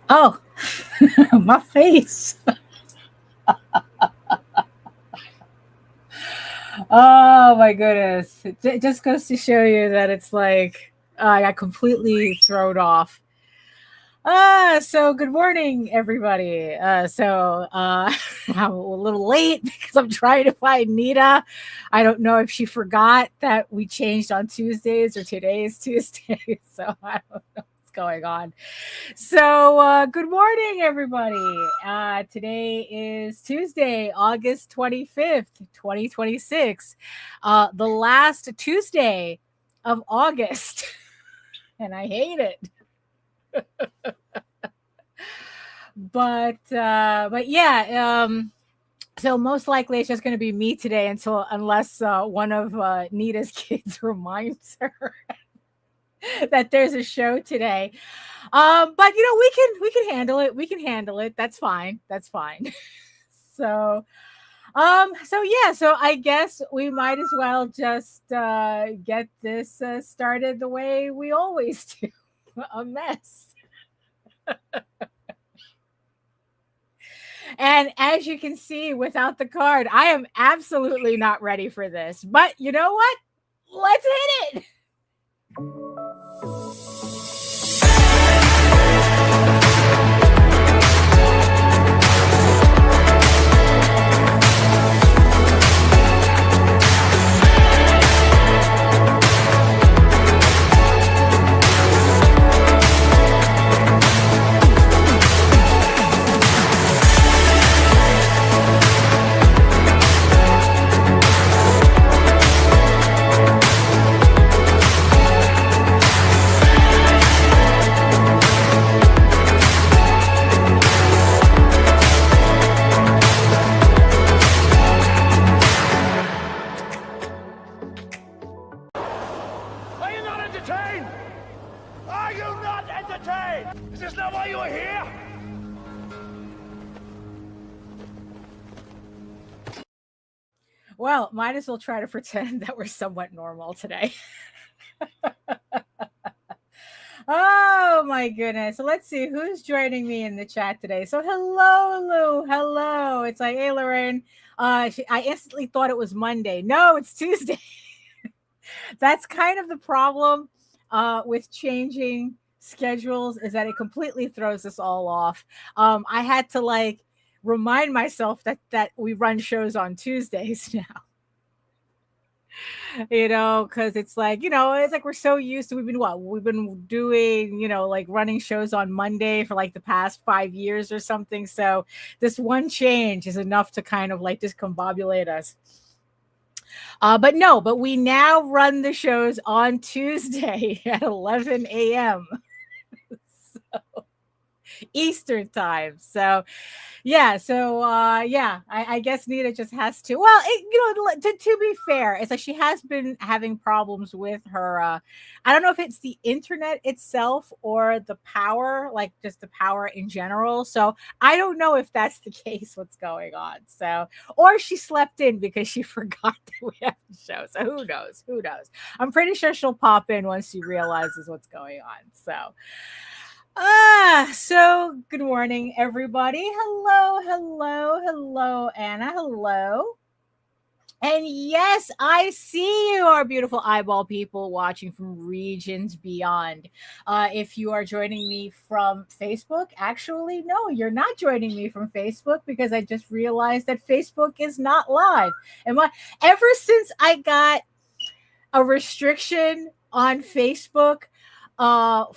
Oh, my face. Oh my goodness. It just goes to show you that it's like I got completely thrown off. So good morning, everybody. I'm a little late because I'm trying to find Nita. I don't know if she forgot that we changed on Tuesdays or today's Tuesday. So I don't know what's going on. Good morning, everybody. Today is Tuesday, August 25th, 2026, the last Tuesday of August, and I hate it. But yeah, so most likely it's just going to be me today unless one of Nita's kids reminds her that there's a show today. But we can handle it. We can handle it. That's fine. That's fine. so so I guess we might as well just get this started the way we always do. A mess. And as you can see without the card, I am absolutely not ready for this. But you know what? Let's hit it. Well, might as well try to pretend that we're somewhat normal today. Oh my goodness. So let's see who's joining me in the chat today. So hello, Lou. Hello. It's like, hey, Lorraine. I instantly thought it was Monday. No, it's Tuesday. That's kind of the problem with changing schedules, is that it completely throws us all off. I had to remind myself that we run shows on Tuesdays now. Because it's like we're so used to, we've been doing, running shows on Monday for like the past 5 years or something. So this one change is enough to kind of discombobulate us. But we now run the shows on Tuesday at 11 a.m. so, Eastern time. So I guess Nita just has to. Well, to be fair, it's like she has been having problems with her. I don't know if it's the internet itself or the power, like just the power in general. So I don't know if that's the case. What's going on? So, or she slept in because she forgot that we have the show. So who knows? Who knows? I'm pretty sure she'll pop in once she realizes what's going on. So good morning, everybody. Hello, Anna. Hello. And yes, I see you, our beautiful eyeball people watching from regions beyond. If you are joining me from Facebook, actually, no, you're not joining me from Facebook because I just realized that Facebook is not live. Ever since I got a restriction on Facebook, for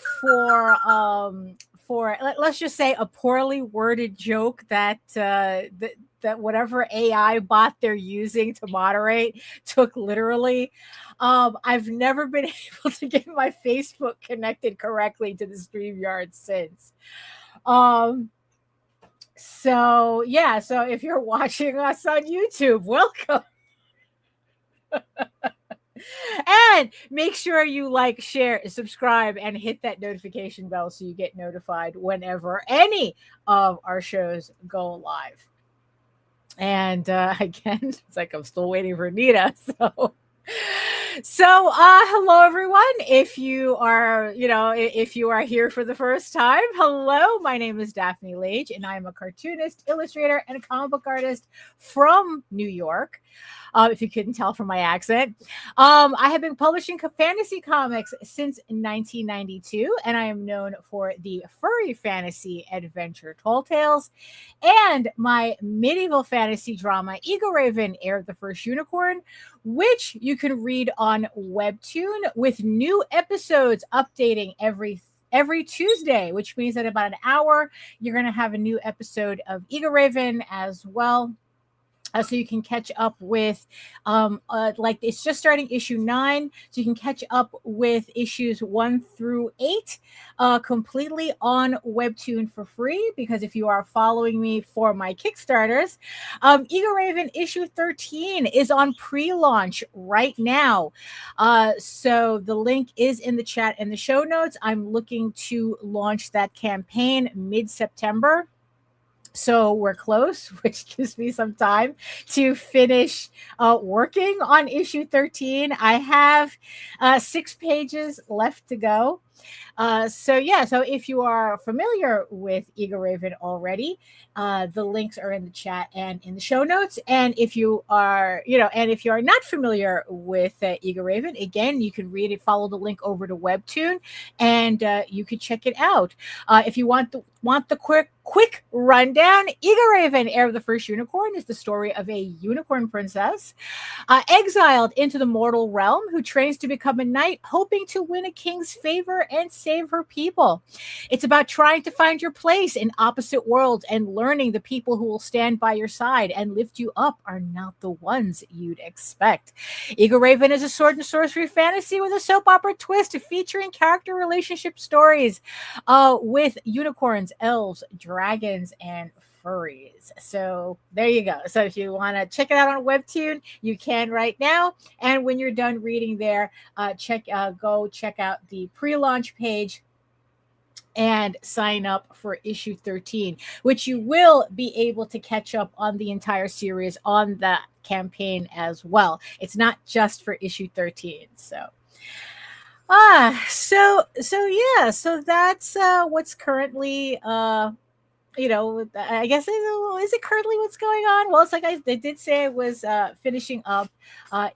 let's just say a poorly worded joke that whatever AI bot they're using to moderate took literally. I've never been able to get my Facebook connected correctly to the Streamyard since. So if you're watching us on YouTube, welcome. And make sure you like, share, subscribe, and hit that notification bell so you get notified whenever any of our shows go live. And again, it's like I'm still waiting for Nita. So Hello everyone. If you are, if you are here for the first time, hello. My name is Daphne Lage, and I am a cartoonist, illustrator, and comic book artist from New York. If you couldn't tell from my accent, I have been publishing fantasy comics since 1992, and I am known for the furry fantasy adventure Tall Tales and my medieval fantasy drama Eagle Raven, Heir of the First Unicorn, which you can read on Webtoon with new episodes updating every Tuesday, which means that about an hour you're going to have a new episode of Eagle Raven as well. So you can catch up with, like it's just starting issue 9, so you can catch up with issues 1 through 8 completely on Webtoon for free. Because if you are following me for my Kickstarters, Eagle Raven issue 13 is on pre-launch right now. So the link is in the chat and the show notes. I'm looking to launch that campaign mid-September. So we're close, which gives me some time to finish working on issue 13. I have 6 pages left to go. So if you are familiar with Eagle Raven already, the links are in the chat and in the show notes. And if you are, if you are not familiar with Eagle Raven, again, you can read it, follow the link over to Webtoon, and you can check it out. If you want the quick rundown, Eagle Raven, Heir of the First Unicorn, is the story of a unicorn princess exiled into the mortal realm who trains to become a knight, hoping to win a king's favor and save her people. It's about trying to find your place in opposite worlds and learning the people who will stand by your side and lift you up are not the ones you'd expect. Eagle Raven is a sword and sorcery fantasy with a soap opera twist featuring character relationship stories with unicorns, elves, dragons, and furries. So there you go. So if you want to check it out on Webtoon, you can right now. And when you're done reading there, go check out the pre-launch page and sign up for issue 13, which you will be able to catch up on the entire series on that campaign as well. It's not just for issue 13. So that's what's currently I guess, is it currently what's going on? Well, it's like they did say it was finishing up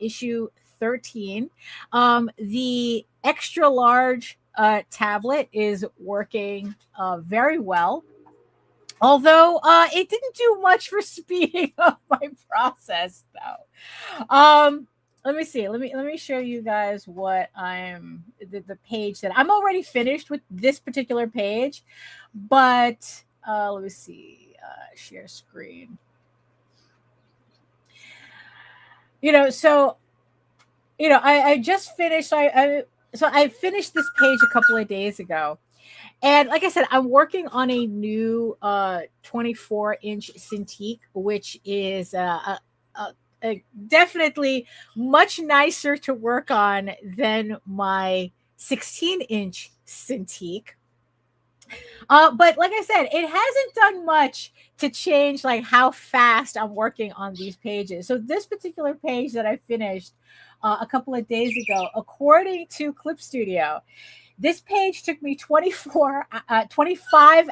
issue 13. The extra large tablet is working very well. Although it didn't do much for speeding up my process, though. Let me see. Let me show you guys what the page that I'm already finished with this particular page, but let me see. Share screen. I just finished. I finished this page a couple of days ago. And like I said, I'm working on a new 24-inch Cintiq, which is definitely much nicer to work on than my 16-inch Cintiq. But like I said, it hasn't done much to change like how fast I'm working on these pages. So this particular page that I finished a couple of days ago, according to Clip Studio, this page took me 25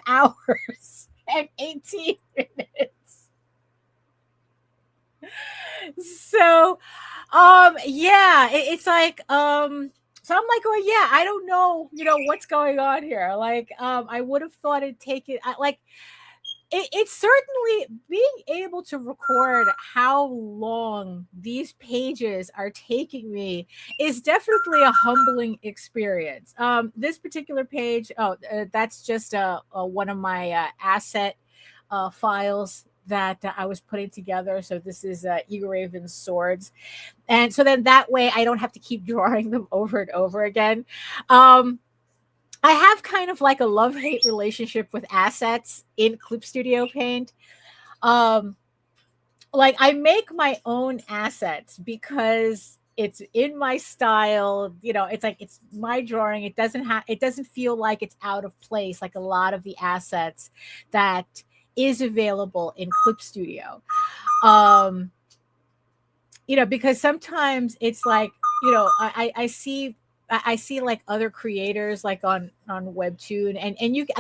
hours and 18 minutes. So, it's like, so I'm like, oh yeah, I don't know, what's going on here. Like, I would have thought it'd take it, it's certainly being able to record how long these pages are taking me is definitely a humbling experience. This particular page, that's just one of my asset files that I was putting together. So this is Eagle Raven's swords. And so then that way I don't have to keep drawing them over and over again. I have kind of like a love-hate relationship with assets in Clip Studio Paint. Like I make my own assets because it's in my style, it's like it's my drawing. It doesn't feel like it's out of place like a lot of the assets that is available in Clip Studio. Because sometimes it's like I see I see like other creators like on Webtoon, and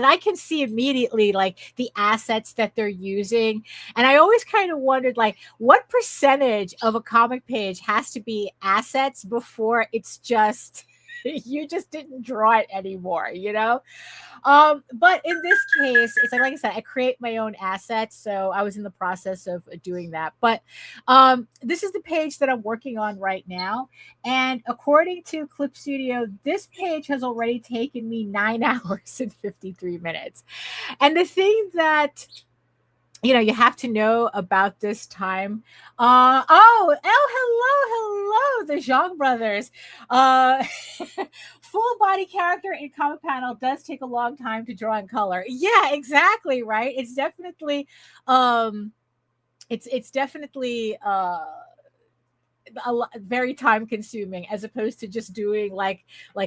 I can see immediately like the assets that they're using, and I always kind of wondered like what percentage of a comic page has to be assets before it's just you just didn't draw it anymore, you know? But in this case, it's like I said, I create my own assets. So I was in the process of doing that. But this is the page that I'm working on right now. And according to Clip Studio, this page has already taken me 9 hours and 53 minutes. And the thing that you have to know about this time. Hello, the Zhang brothers. Uh, full body character in comic panel does take a long time to draw in color. Yeah, exactly, right? It's definitely, um, it's definitely very time consuming as opposed to just doing like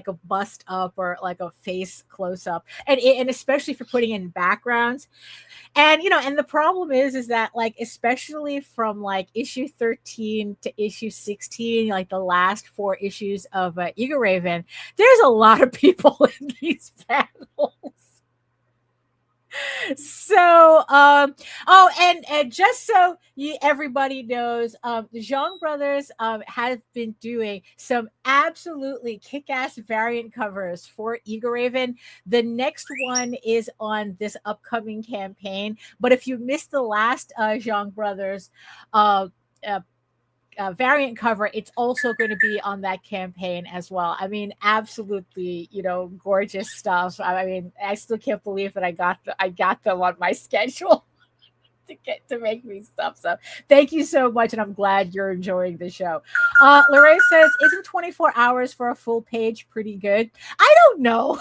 a bust up or like a face close up, and especially for putting in backgrounds. And and the problem is that like especially from like issue 13 to issue 16, like the last 4 issues of Eagle Raven, there's a lot of people in these panels. So and just so everybody knows, the Zhang brothers have been doing some absolutely kick-ass variant covers for Eagle Raven. The next one is on this upcoming campaign, but if you missed the last Zhang brothers uh, uh variant cover, it's also going to be on that campaign as well. I mean, absolutely, gorgeous stuff. I mean, I still can't believe that I got them on my schedule to make me stuff. So thank you so much, and I'm glad you're enjoying the show. Lorraine says, "Isn't 24 hours for a full page pretty good?" I don't know.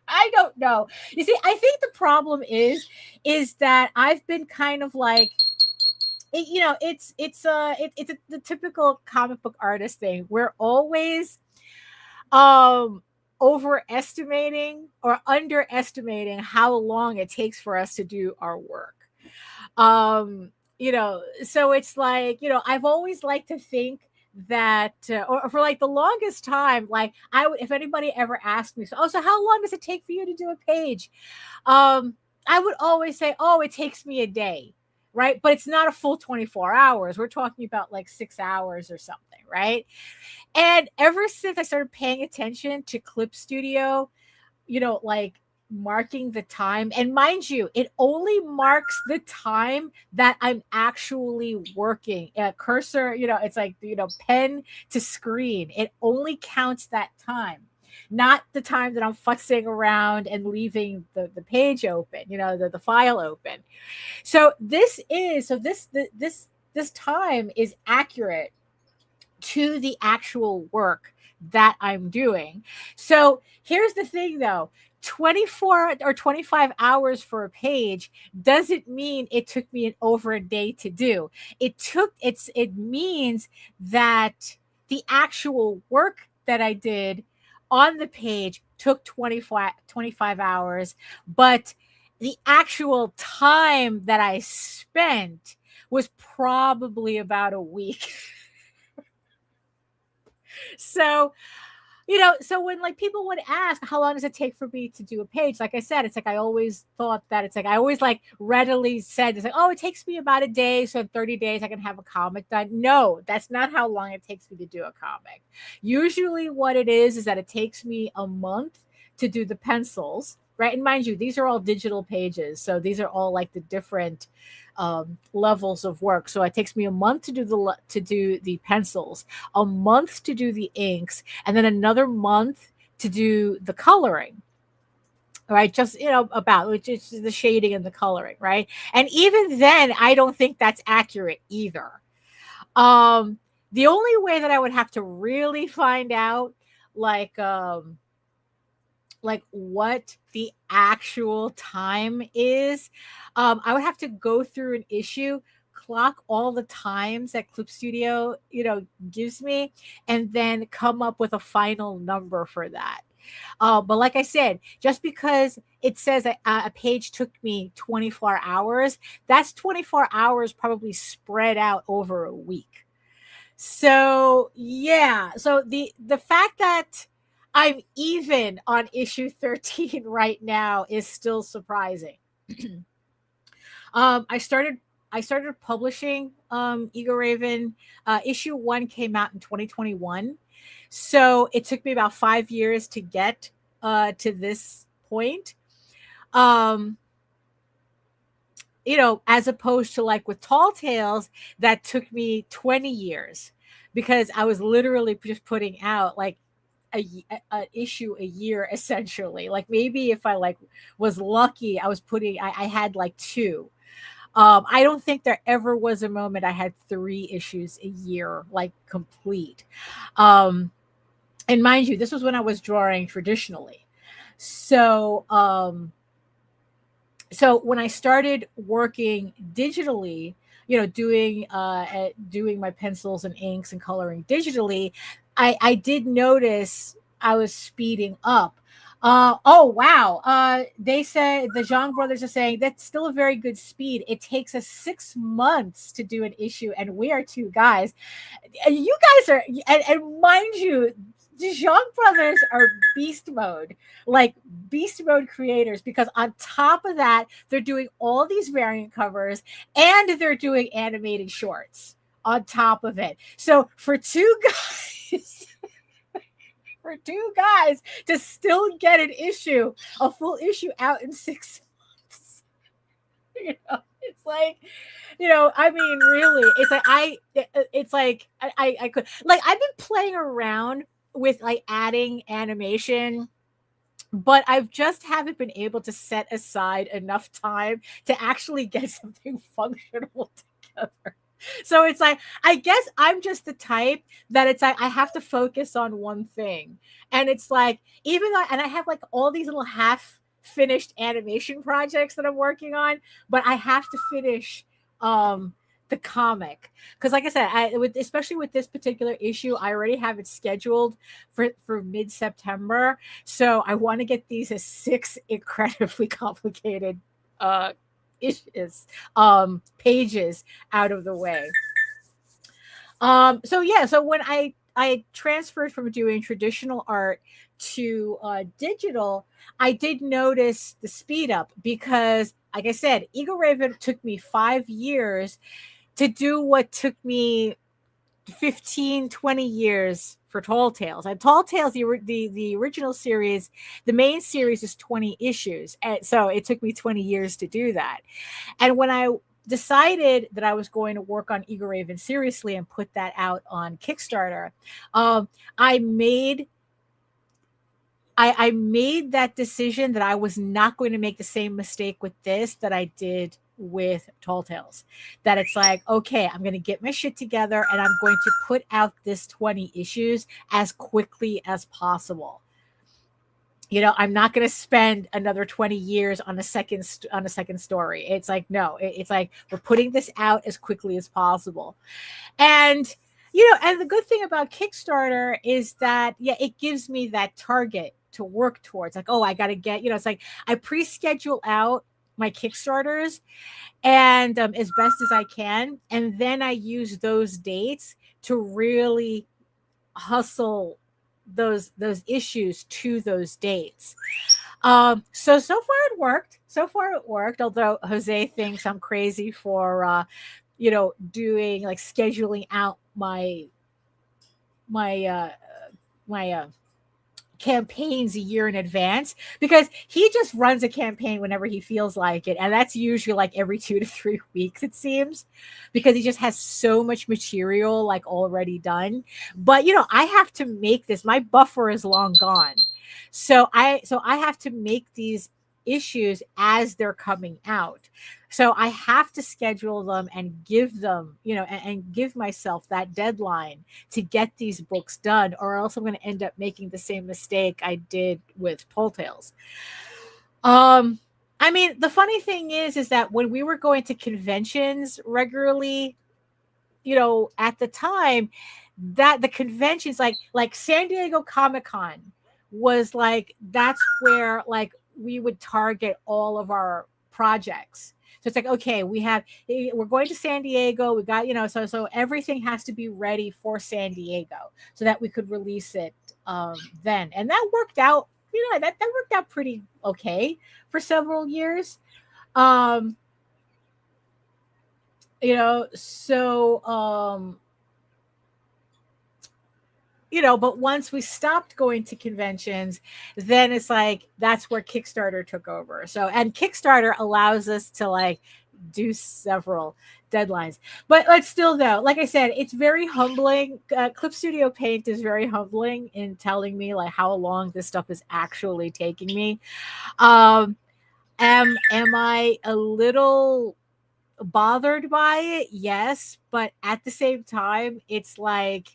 I don't know. You see, I think the problem is that I've been kind of like it's the typical comic book artist thing. We're always overestimating or underestimating how long it takes for us to do our work. So it's like, I've always liked to think that or for like the longest time, like if anybody ever asked me, so how long does it take for you to do a page? I would always say, oh, it takes me a day. Right. But it's not a full 24 hours. We're talking about like 6 hours or something. Right. And ever since I started paying attention to Clip Studio, like marking the time, and mind you, it only marks the time that I'm actually working. Cursor, it's like, pen to screen. It only counts that time, not the time that I'm futzing around and leaving the page open, the file open. So this time is accurate to the actual work that I'm doing. So here's the thing though, 24 or 25 hours for a page doesn't mean it took me over a day to do. It means that the actual work that I did on the page took 25 hours, but the actual time that I spent was probably about a week. So, so when like people would ask, how long does it take for me to do a page? Like I said, it's like, I always thought that it's like, I always like readily said, it's like, oh, it takes me about a day. So in 30 days, I can have a comic done. No, that's not how long it takes me to do a comic. Usually what it is that it takes me a month to do the pencils. Right. And mind you, these are all digital pages. So these are all like the different levels of work. So it takes me a month to do the pencils, a month to do the inks, and then another month to do the coloring. Right. Just, about which is the shading and the coloring. Right. And even then, I don't think that's accurate either. The only way that I would have to really find out like what the actual time is, I would have to go through an issue, clock all the times that Clip Studio, gives me, and then come up with a final number for that. But like I said, just because it says a page took me 24 hours, that's 24 hours probably spread out over a week. So yeah, so the fact that I'm even on issue 13 right now is still surprising. I started publishing Eagle Raven. Issue 1 came out in 2021. So it took me about 5 years to get to this point. Um as opposed to like with Tall Tales, that took me 20 years because I was literally just putting out like a issue a year essentially. Like maybe if I like was lucky, I had like two. I don't think there ever was a moment I had 3 issues a year, like complete. Um, and mind you, this was when I was drawing traditionally. So, so when I started working digitally, doing my pencils and inks and coloring digitally, I did notice I was speeding up. Oh wow! They said the Zhang brothers are saying that's still a very good speed. It takes us 6 months to do an issue, and we are two guys. And you guys are, and mind you, the Zhang brothers are beast mode, like beast mode creators, because on top of that, they're doing all these variant covers and they're doing animated shorts on top of it. So for two guys, for two guys to still get a full issue out in 6 months, it's like, I mean, really, it's like I could, like, I've been playing around with like adding animation, but I've just haven't been able to set aside enough time to actually get something functional together. So it's like, I guess I'm just the type that it's like I have to focus on one thing. And it's like, even though, and I have like all these little half finished animation projects that I'm working on, but I have to finish the comic, because like I said, especially with this particular issue, I already have it scheduled for mid-September. So I want to get these as 6 incredibly complicated issues, pages out of the way. So yeah, so when I transferred from doing traditional art to digital, I did notice the speed up because, like I said, Eagle Raven took me 5 years to do what took me 15, 20 years for Tall Tales. And Tall Tales, the original series, the main series is 20 issues. And so it took me 20 years to do that. And when I decided that I was going to work on Eagle Raven seriously and put that out on Kickstarter, I made that decision that I was not going to make the same mistake with this that I did with Tall Tales. That it's like, okay, I'm going to get my shit together and I'm going to put out this 20 issues as quickly as possible. I'm not going to spend another 20 years on a second story. It's like, no, it's like we're putting this out as quickly as possible. And and the good thing about Kickstarter is that, yeah, it gives me that target to work towards. Like, oh, I got to get, it's like I pre-schedule out my Kickstarters and as best as I can. And then I use those dates to really hustle those issues to those dates. So far it worked. Although Jose thinks I'm crazy for doing like scheduling out my campaigns a year in advance, because he just runs a campaign whenever he feels like it, and that's usually like every 2 to 3 weeks, it seems, because he just has so much material like already done. But I have to make this, my buffer is long gone, so I have to make these issues as they're coming out. So I have to schedule them and give them, and give myself that deadline to get these books done, or else I'm going to end up making the same mistake I did with Tall Tales. I mean, the funny thing is that when we were going to conventions regularly, at the time, that the conventions like San Diego Comic-Con was like, that's where like we would target all of our projects. So it's like, okay, we're going to San Diego. We got, so everything has to be ready for San Diego so that we could release it then. And that worked out, that worked out pretty okay for several years. But once we stopped going to conventions, then it's like that's where Kickstarter took over. So, and Kickstarter allows us to like do several deadlines. But still, though, like I said, it's very humbling. Clip Studio Paint is very humbling in telling me like how long this stuff is actually taking me. Am I a little bothered by it? Yes, but at the same time, it's like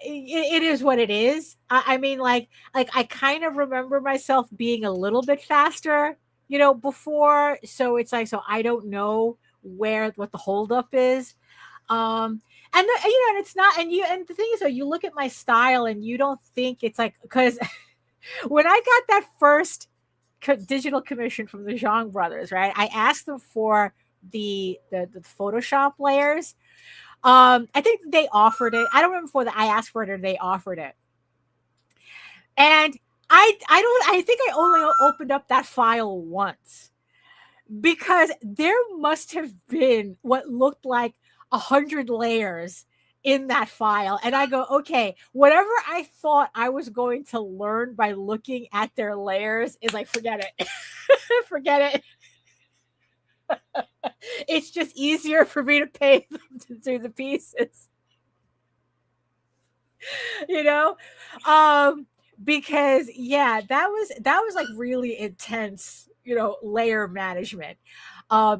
it is what it is. I mean, like I kind of remember myself being a little bit faster, before. So it's like, so I don't know what the holdup is. And and it's not, and the thing is, though, you look at my style and you don't think it's like, because when I got that first digital commission from the Zhang brothers, right? I asked them for the Photoshop layers. I think they offered it. I don't remember whether I asked for it or they offered it. And I think I only opened up that file once because there must have been what looked like 100 layers in that file. And I go, okay, whatever I thought I was going to learn by looking at their layers is like, forget it. Forget it. It's just easier for me to pay them to do the pieces. Because that was like really intense, layer management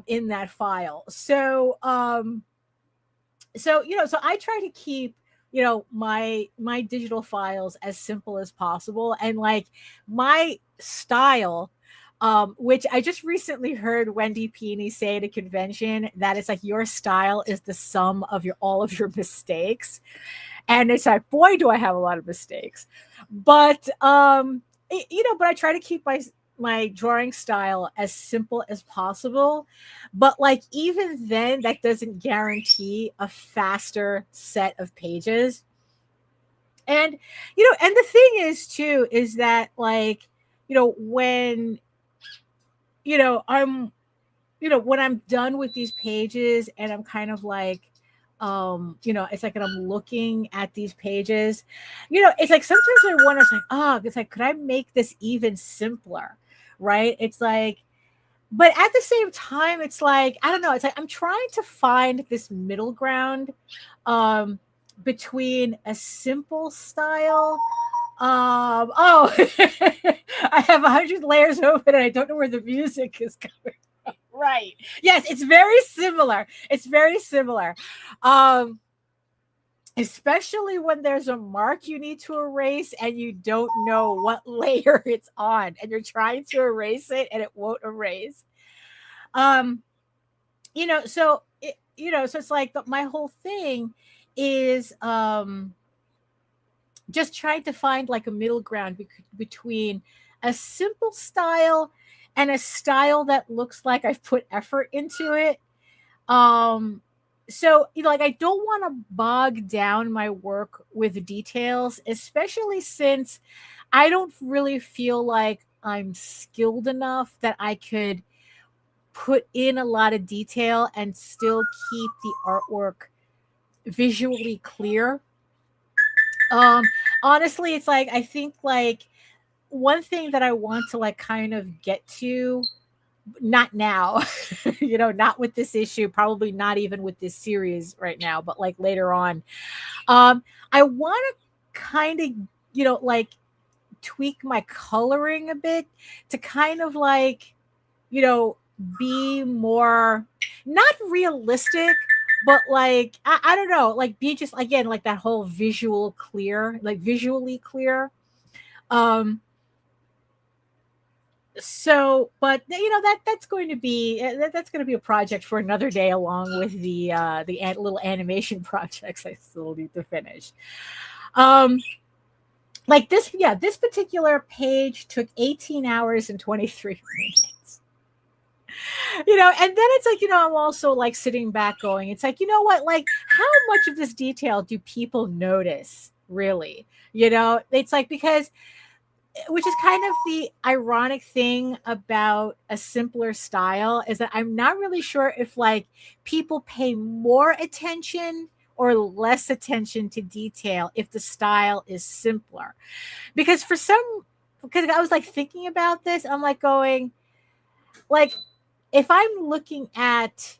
in that file. So so I try to keep my digital files as simple as possible, and like my style, which I just recently heard Wendy Peeney say at a convention, that it's like your style is the sum of all of your mistakes. And it's like, boy, do I have a lot of mistakes. But but I try to keep my drawing style as simple as possible. But like even then, that doesn't guarantee a faster set of pages. And and the thing is too, is that like, when I'm when I'm done with these pages and I'm kind of like, it's like, and I'm looking at these pages, it's like sometimes I wonder, it's like, it's like, could I make this even simpler? Right? It's like, but at the same time, it's like, I don't know, it's like I'm trying to find this middle ground between a simple style. I have 100 layers open and I don't know where the music is coming from. Right. Yes, it's very similar. It's very similar. Especially when there's a mark you need to erase and you don't know what layer it's on and you're trying to erase it and it won't erase. So so it's like my whole thing is just trying to find like a middle ground between a simple style and a style that looks like I've put effort into it. So like I don't want to bog down my work with details, especially since I don't really feel like I'm skilled enough that I could put in a lot of detail and still keep the artwork visually clear. Honestly, it's like I think like one thing that I want to like kind of get to, not now, not with this issue, probably not even with this series right now, but like later on, I want to kind of like tweak my coloring a bit to kind of like be more not realistic, but like I don't know, like be just again like that whole visually clear. So but that's going to be a project for another day, along with the little animation projects I still need to finish. like this, yeah, this particular page took 18 hours and 23 minutes. And then it's like, I'm also like sitting back going, it's like, what, like how much of this detail do people notice really? It's like, because which is kind of the ironic thing about a simpler style is that I'm not really sure if like people pay more attention or less attention to detail if the style is simpler. Because because I was like thinking about this, I'm like going, like, if I'm looking at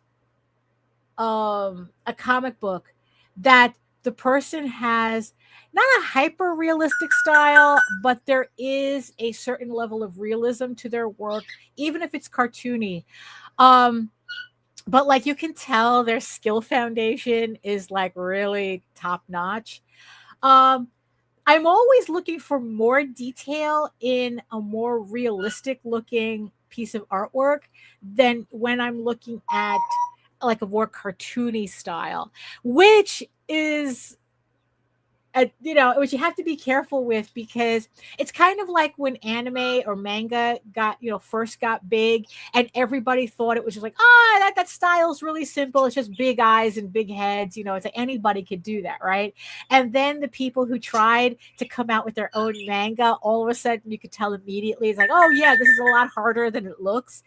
a comic book that the person has not a hyper realistic style, but there is a certain level of realism to their work, even if it's cartoony. Um, but like you can tell their skill foundation is like really top notch. Um, I'm always looking for more detail in a more realistic looking piece of artwork than when I'm looking at like a more cartoony style, which is which you have to be careful with, because it's kind of like when anime or manga got, first got big, and everybody thought it was just like, that style's really simple. It's just big eyes and big heads. It's like anybody could do that, right? And then the people who tried to come out with their own manga, all of a sudden you could tell immediately, it's like, oh yeah, this is a lot harder than it looks.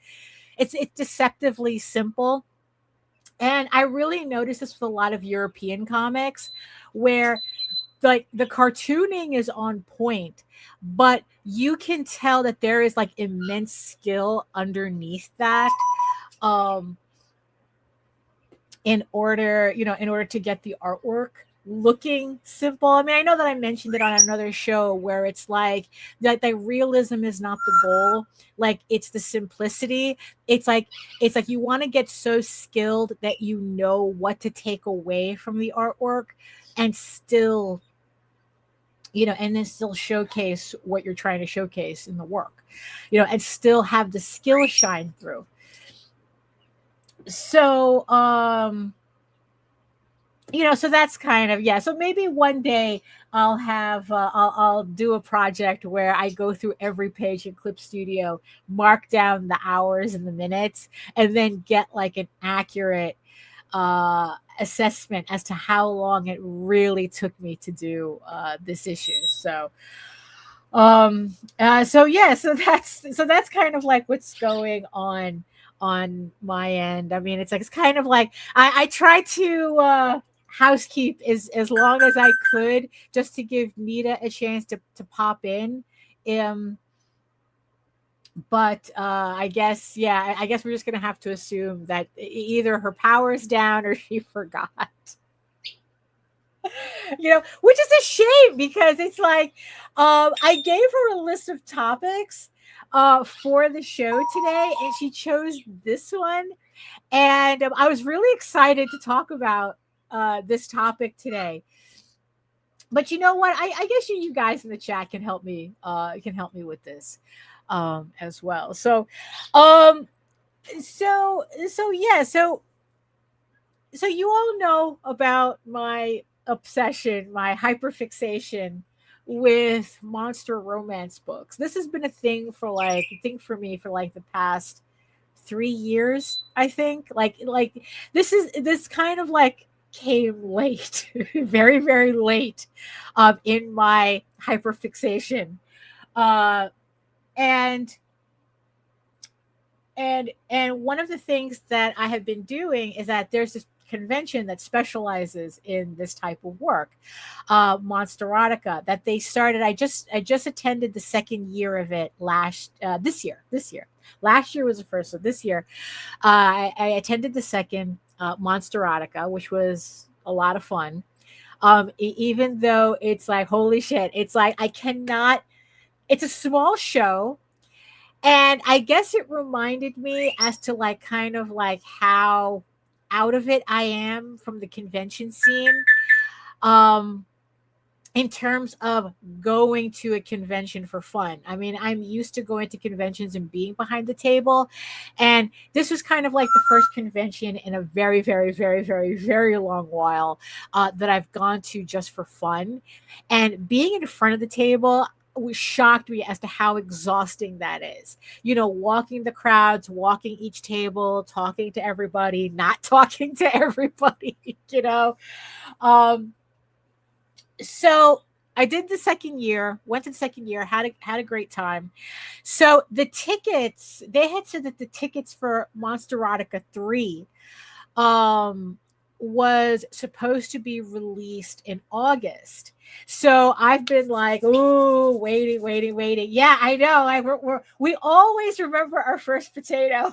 It's deceptively simple. And I really noticed this with a lot of European comics, where like the cartooning is on point, but you can tell that there is like immense skill underneath that, um in order to get the artwork looking simple. I mean, I know that I mentioned it on another show where it's like that the realism is not the goal, like it's the simplicity. It's like you want to get so skilled that you know what to take away from the artwork, and still and then still showcase what you're trying to showcase in the work, and still have the skill shine through. So, so that's kind of, yeah. So maybe one day I'll do a project where I go through every page in Clip Studio, mark down the hours and the minutes, and then get like an accurate assessment as to how long it really took me to do this issue. So yeah, so that's kind of like what's going on my end. I mean, it's kind of like I try to housekeep as long as I could, just to give Nita a chance to pop in. Um, but I guess, yeah, I guess we're just gonna have to assume that either her power's down or she forgot. Which is a shame, because it's like I gave her a list of topics for the show today, and she chose this one, and I was really excited to talk about this topic today. But you know what? I guess you guys in the chat can help me. Can help me with this as well. Um, so yeah. So you all know about my obsession, my hyperfixation with monster romance books. This has been a thing for like, I think for me for like the past 3 years, I think. Like this kind of like came late, very, very late, in my hyperfixation. Uh and and one of the things that I have been doing is that there's this convention that specializes in this type of work, Monsterotica, that they started. I just attended the second year of it this year. Last year was the first, so this year I attended the second Monsterotica, which was a lot of fun. Even though it's like, holy shit, it's like I cannot. It's a small show, and I guess it reminded me as to like kind of like how out of it I am from the convention scene. Um in terms of going to a convention for fun. I mean, I'm used to going to conventions and being behind the table. And this was kind of like the first convention in a very, very, very, very, very long while that I've gone to just for fun. And being in front of the table, was shocked me as to how exhausting that is. You know, walking the crowds, walking each table, talking to everybody, not talking to everybody, you know. Um, so I did the second year, went to the second year, had a great time. So the tickets, they had said that the tickets for Monsterotica 3 um was supposed to be released in August. So I've been like, ooh, waiting, waiting, waiting. Yeah, I know. We always remember our first potato.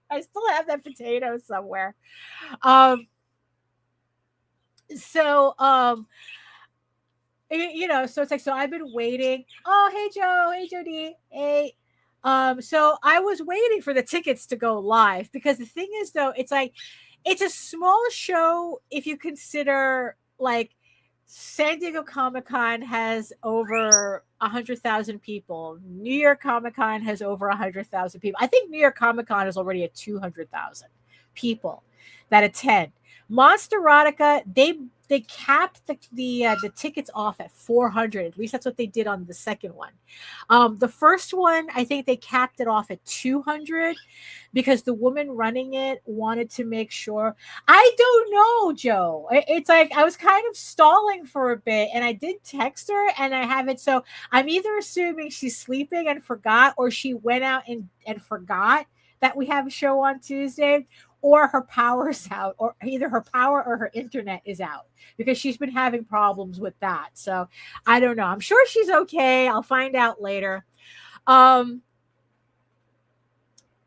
I still have that potato somewhere. Um, so you know, so it's like, so I've been waiting. Oh, hey Joe, hey Jody, hey. So I was waiting for the tickets to go live because the thing is, though, it's like it's a small show if you consider like San Diego Comic Con has over 100,000 people. New York Comic Con has over 100,000 people. I think New York Comic Con is already at 200,000 people that attend. Monsterotica, they capped the tickets off at 400. At least that's what they did on the second one. The first one, I think they capped it off at 200 because the woman running it wanted to make sure. I don't know, Joe. It's like I was kind of stalling for a bit, and I did text her, and I haven't. So I'm either assuming she's sleeping and forgot, or she went out and forgot that we have a show on Tuesday, or her power's out, or either her power or her internet is out because she's been having problems with that. So I don't know. I'm sure she's okay. I'll find out later. Um,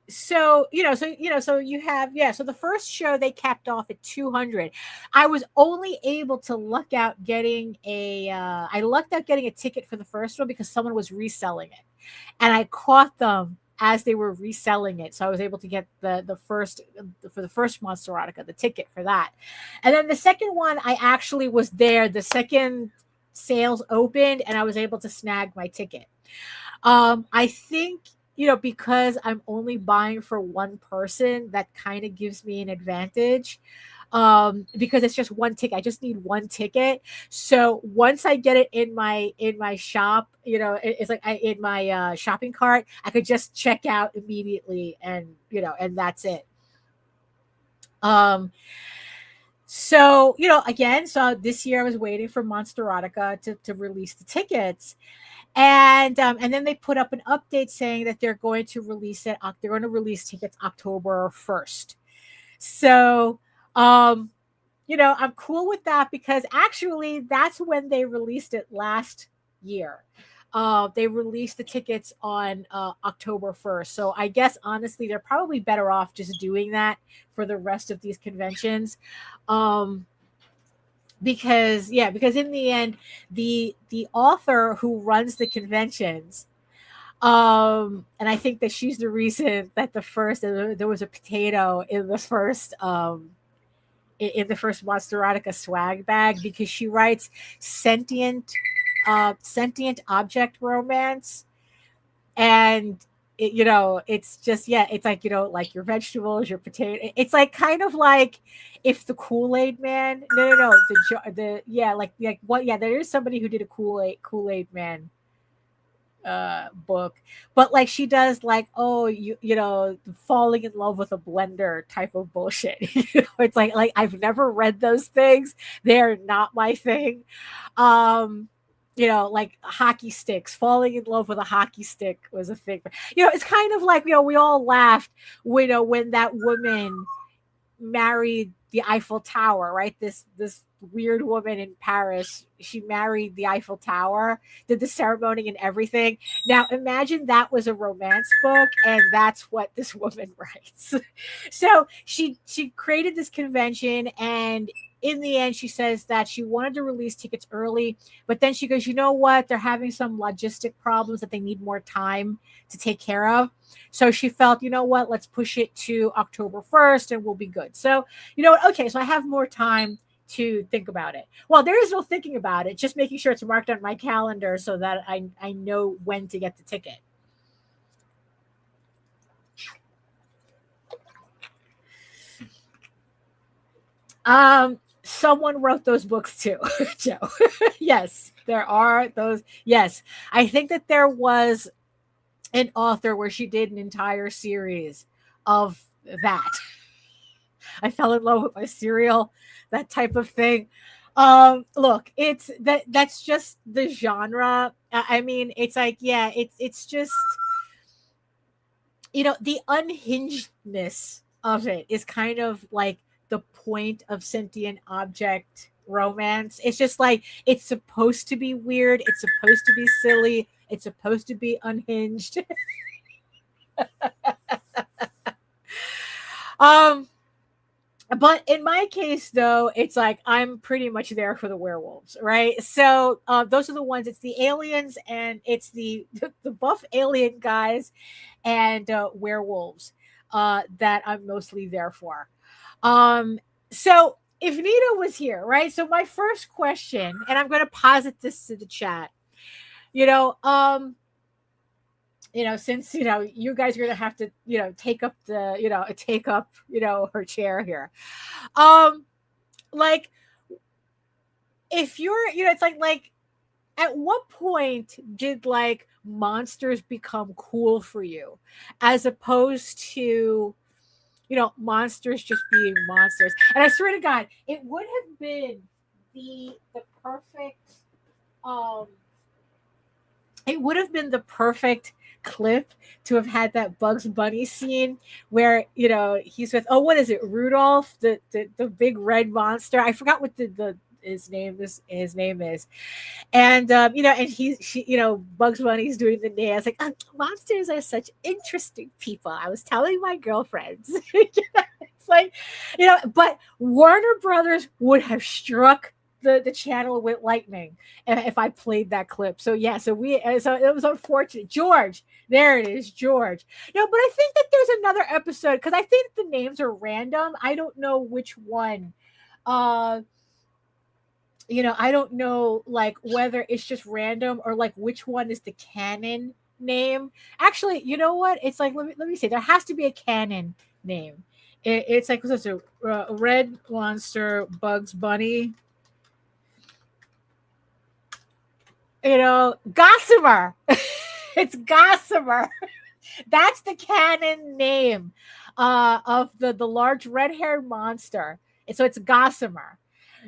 so you have, yeah, so the first show they capped off at 200. I was only able to luck out getting I lucked out getting a ticket for the first one because someone was reselling it, and I caught them as they were reselling it. So I was able to get the first, for the first Monster Erotica, the ticket for that. And then the second one, I actually was there the second sales opened, and I was able to snag my ticket. I think, you know, because I'm only buying for one person, that kind of gives me an advantage. Because it's just one ticket. I just need one ticket. So once I get it in my shop, you know, it's like in my shopping cart, I could just check out immediately, and you know, and that's it. Um, so you know, again, so this year I was waiting for Monster Erotica to release the tickets, and then they put up an update saying that they're going to release it. They're going to release tickets October 1st. So, um, you know, I'm cool with that because actually that's when they released it last year. They released the tickets on October 1st. So I guess honestly, they're probably better off just doing that for the rest of these conventions. Um, because in the end, the author who runs the conventions, and I think that she's the reason that there was a potato in the first in the first Monster Erotica swag bag, because she writes sentient sentient object romance. And you know, it's just, yeah, it's like, you know, like your vegetables, your potato, it's like kind of like if the Kool-Aid man, no, the yeah, like what, yeah, there is somebody who did a Kool-Aid man book, but like she does like, oh, you know, falling in love with a blender type of bullshit. You know, it's like I've never read those things, they're not my thing. um you know, like hockey sticks, falling in love with a hockey stick was a thing. You know, it's kind of like, you know, we all laughed when, you know, when that woman married the Eiffel Tower, right? This weird woman in Paris, she married the Eiffel Tower, did the ceremony and everything. Now imagine that was a romance book, and that's what this woman writes. So she created this convention, and in the end she says that she wanted to release tickets early, but then she goes, you know what, they're having some logistic problems that they need more time to take care of. So she felt, you know what, let's push it to October 1st and we'll be good. So, you know what, okay, so I have more time to think about it. Well, there is no thinking about it, just making sure it's marked on my calendar so that I know when to get the ticket. Someone wrote those books too, Joe. Yes, there are those. Yes, I think that there was an author where she did an entire series of that. I fell in love with my cereal, that type of thing. Look, it's that's just the genre. I mean, it's like, yeah, it's just, the unhingedness of it is kind of like the point of sentient object romance. It's just like, it's supposed to be weird, it's supposed to be silly, it's supposed to be unhinged. But in my case, though, it's like I'm pretty much there for the werewolves, right? So those are the ones. It's the aliens and it's the buff alien guys and werewolves that I'm mostly there for. So if Nita was here, right? So my first question, and I'm going to posit this to the chat, since you guys are gonna have to take up her chair here. Like, if you're it's like at what point did like monsters become cool for you, as opposed to monsters just being monsters? And I swear to God, it would have been the perfect it would have been the perfect clip to have had that Bugs Bunny scene where he's with, what is it, Rudolph, the big red monster. I forgot what his name is, and Bugs Bunny's doing the nails like, monsters are such interesting people, I was telling my girlfriends. It's like, but Warner Brothers would have struck the channel with lightning if I played that clip. So yeah, so it was unfortunate. George, there it is, George. No, but I think that there's another episode, because I think the names are random. I don't know which one. I don't know like whether it's just random or like which one is the canon name. Actually, you know what? It's like, let me say, there has to be a canon name. It's like, what's this? Red Monster, Bugs Bunny. Gossamer. It's Gossamer. That's the canon name of the large red-haired monster. And so it's Gossamer.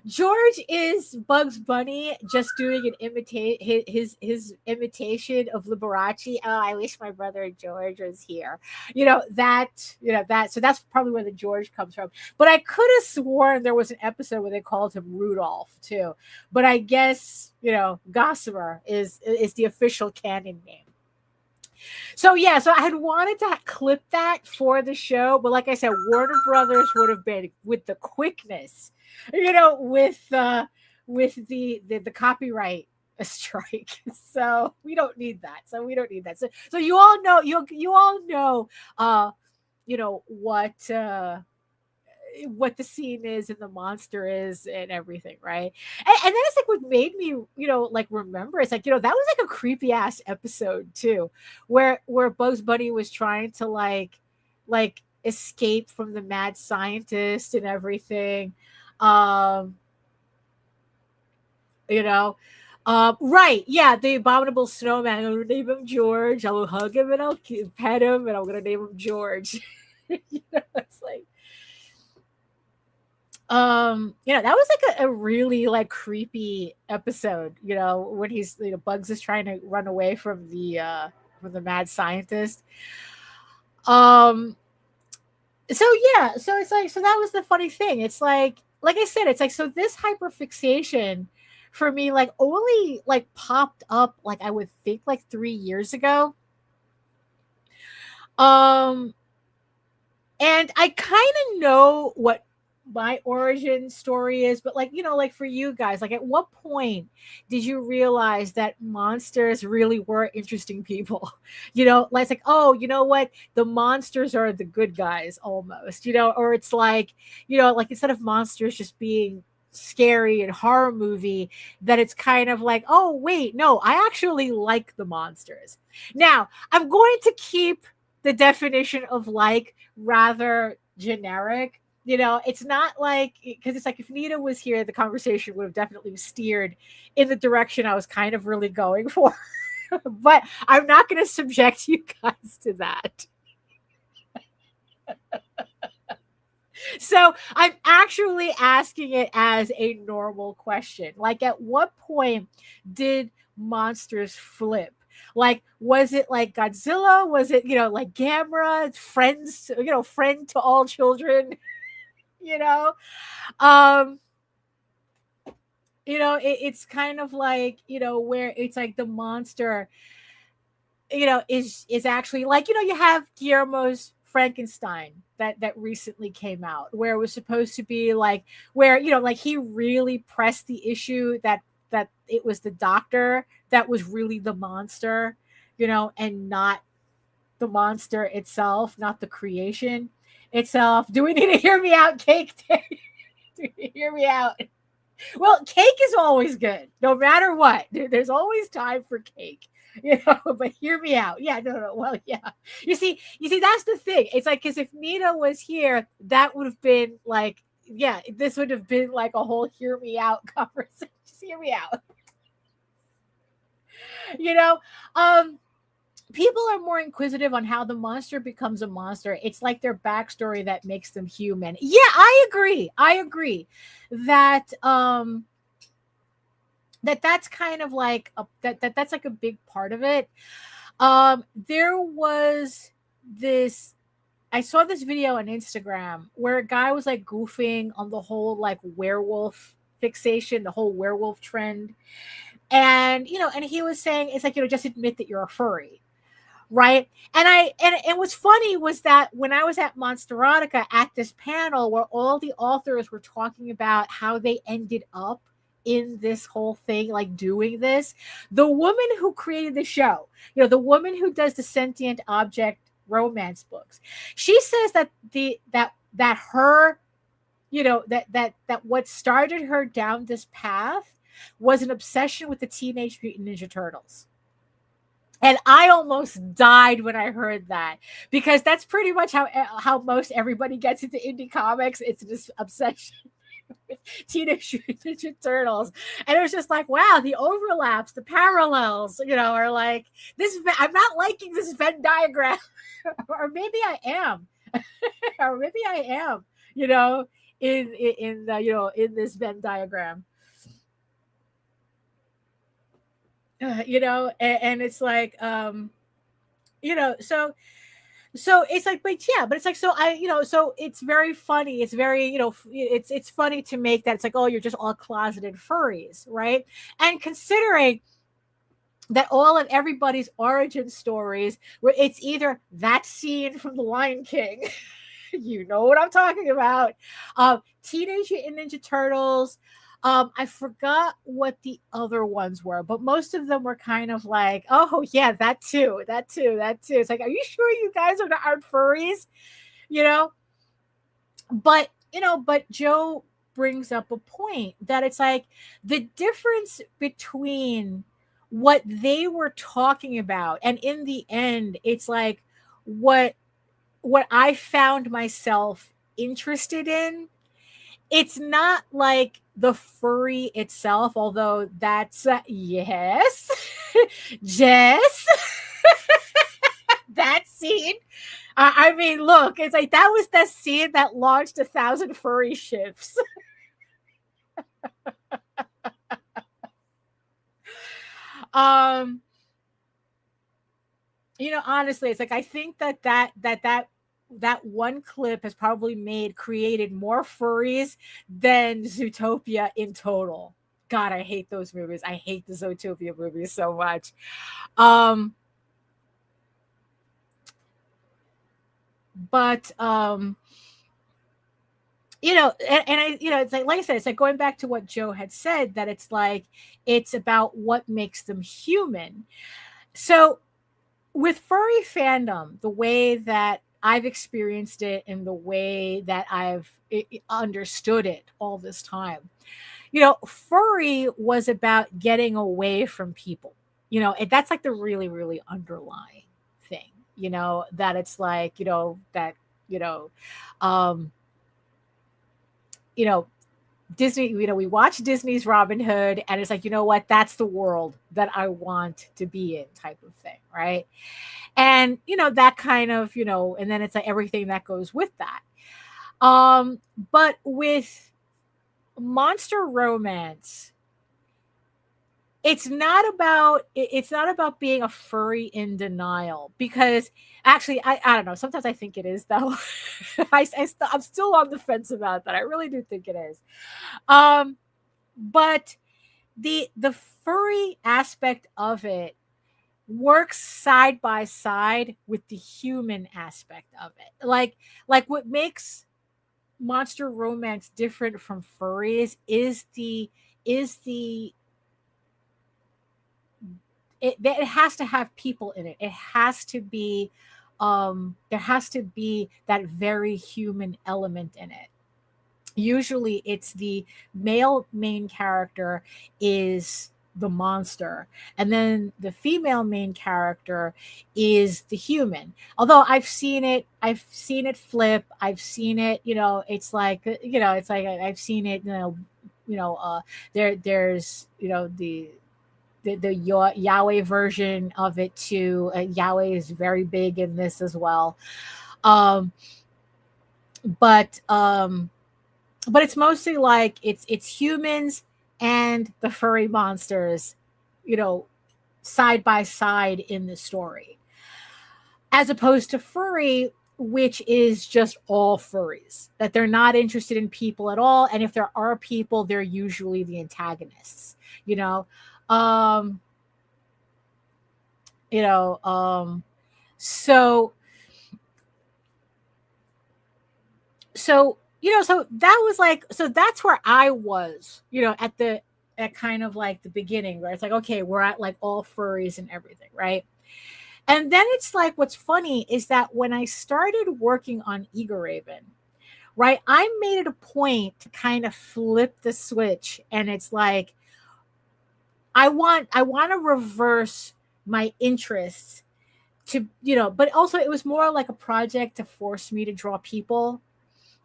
George is Bugs Bunny just doing his imitation of Liberace. Oh, I wish my brother George was here. So that's probably where the George comes from. But I could have sworn there was an episode where they called him Rudolph too. But I guess, Gossamer is the official canon name. So yeah, so I had wanted to clip that for the show, but like I said, Warner Brothers would have been with the quickness, with the copyright strike. So we don't need that. So you all know, what the scene is and the monster is and everything, right? And then it's like what made me like remember, it's like that was like a creepy ass episode too, where Bugs Bunny was trying to like escape from the mad scientist and everything. Right, yeah, the abominable snowman. I'm gonna name him George. I will hug him and I'll pet him and I'm gonna name him George. It's like, that was like a really like creepy episode, when he's Bugs is trying to run away from the mad scientist. So yeah, so it's like, so that was the funny thing. It's like I said, it's like, so this hyperfixation for me like only like popped up like I would think like 3 years ago. And I kind of know what my origin story is, but like like for you guys, like at what point did you realize that monsters really were interesting people? Like it's like, oh, you know what, the monsters are the good guys almost, or it's like like instead of monsters just being scary and horror movie that it's kind of like, oh wait, no, I actually like the monsters. Now, I'm going to keep the definition of like rather generic. It's not like, because it's like if Nita was here, the conversation would have definitely steered in the direction I was kind of really going for. But I'm not going to subject you guys to that. So I'm actually asking it as a normal question. Like, at what point did monsters flip? Like, was it like Godzilla? Was it, like Gamera, friends, friend to all children? Um, it's kind of like, where it's like the monster, is actually like, you have Guillermo's Frankenstein that recently came out, where it was supposed to be like, where, like he really pressed the issue that it was the doctor that was really the monster, and not the monster itself, not the creation itself. Do we need to hear me out, Cake? Do you hear me out? Well, cake is always good, no matter what. There's always time for cake, but hear me out. Yeah, no. Well, yeah. You see, that's the thing. It's like, because if Nita was here, that would have been like, yeah, this would have been like a whole hear me out conversation. Just hear me out. People are more inquisitive on how the monster becomes a monster. It's like their backstory that makes them human. Yeah, I agree that that's kind of like that's like a big part of it. There was this, I saw this video on Instagram where a guy was like goofing on the whole like werewolf fixation, the whole werewolf trend. And and he was saying, it's like, just admit that you're a furry. Right. And what's funny was that when I was at Monsterotica at this panel where all the authors were talking about how they ended up in this whole thing, like doing this, the woman who created the show, the woman who does the sentient object romance books, she says that that her, that what started her down this path was an obsession with the Teenage Mutant Ninja Turtles. And I almost died when I heard that, because that's pretty much how most everybody gets into indie comics. It's this obsession with Teenage Mutant Ninja Turtles. And it was just like, wow, the overlaps, the parallels, are like this. I'm not liking this Venn diagram, or maybe I am, or maybe I am, in the, in this Venn diagram. And it's like, so it's like, but yeah, but it's like, so so it's very funny. It's very, it's funny to make that. It's like, oh, you're just all closeted furries, right? And considering that all of everybody's origin stories, where it's either that scene from The Lion King, you know what I'm talking about, Teenage Mutant Ninja Turtles, I forgot what the other ones were, but most of them were kind of like, oh yeah, that too. It's like, are you sure you guys aren't furries? But but Joe brings up a point that it's like the difference between what they were talking about, and in the end, it's like what I found myself interested in. It's not like the furry itself, although that's yes, Jess, that scene. I mean, look, it's like that was the scene that launched 1,000 furry ships. Honestly, it's like I think that one clip has probably created more furries than Zootopia in total. God, I hate those movies. I hate the Zootopia movies so much. But and I, it's like I said, it's like going back to what Joe had said, that it's like, it's about what makes them human. So with furry fandom, the way that I've experienced it in the way that I've understood it all this time. Furry was about getting away from people. That's like the really, really underlying thing, that it's like, that, you know, um, you know, Disney, we watch Disney's Robin Hood, and it's like, what? That's the world that I want to be in, type of thing, right? And that kind of, and then it's like everything that goes with that. But with monster romance, it's not about being a furry in denial, because actually I don't know, sometimes I think it is, though. I'm still on the fence about that. I really do think it is. But the furry aspect of it works side by side with the human aspect of it. Like what makes monster romance different from furries is the it has to have people in it. It has to be there has to be that very human element in it. Usually it's the male main character is the monster, and then the female main character is the human. Although I've seen it flip. I've seen it, it's like, it's like I've seen it, there's, the Yahweh version of it too. Yahweh is very big in this as well. Um, but it's mostly like it's humans and the furry monsters, you know, side by side in the story, as opposed to furry, which is just all furries, that they're not interested in people at all, and if there are people, they're usually the antagonists. You know, um, you know, so so that was like, so that's where I was, at kind of like the beginning, where it's like, okay, we're at like all furries and everything, right? And then it's like, what's funny is that when I started working on Eager Raven, right, I made it a point to kind of flip the switch, and it's like, I want to reverse my interests to, but also it was more like a project to force me to draw people,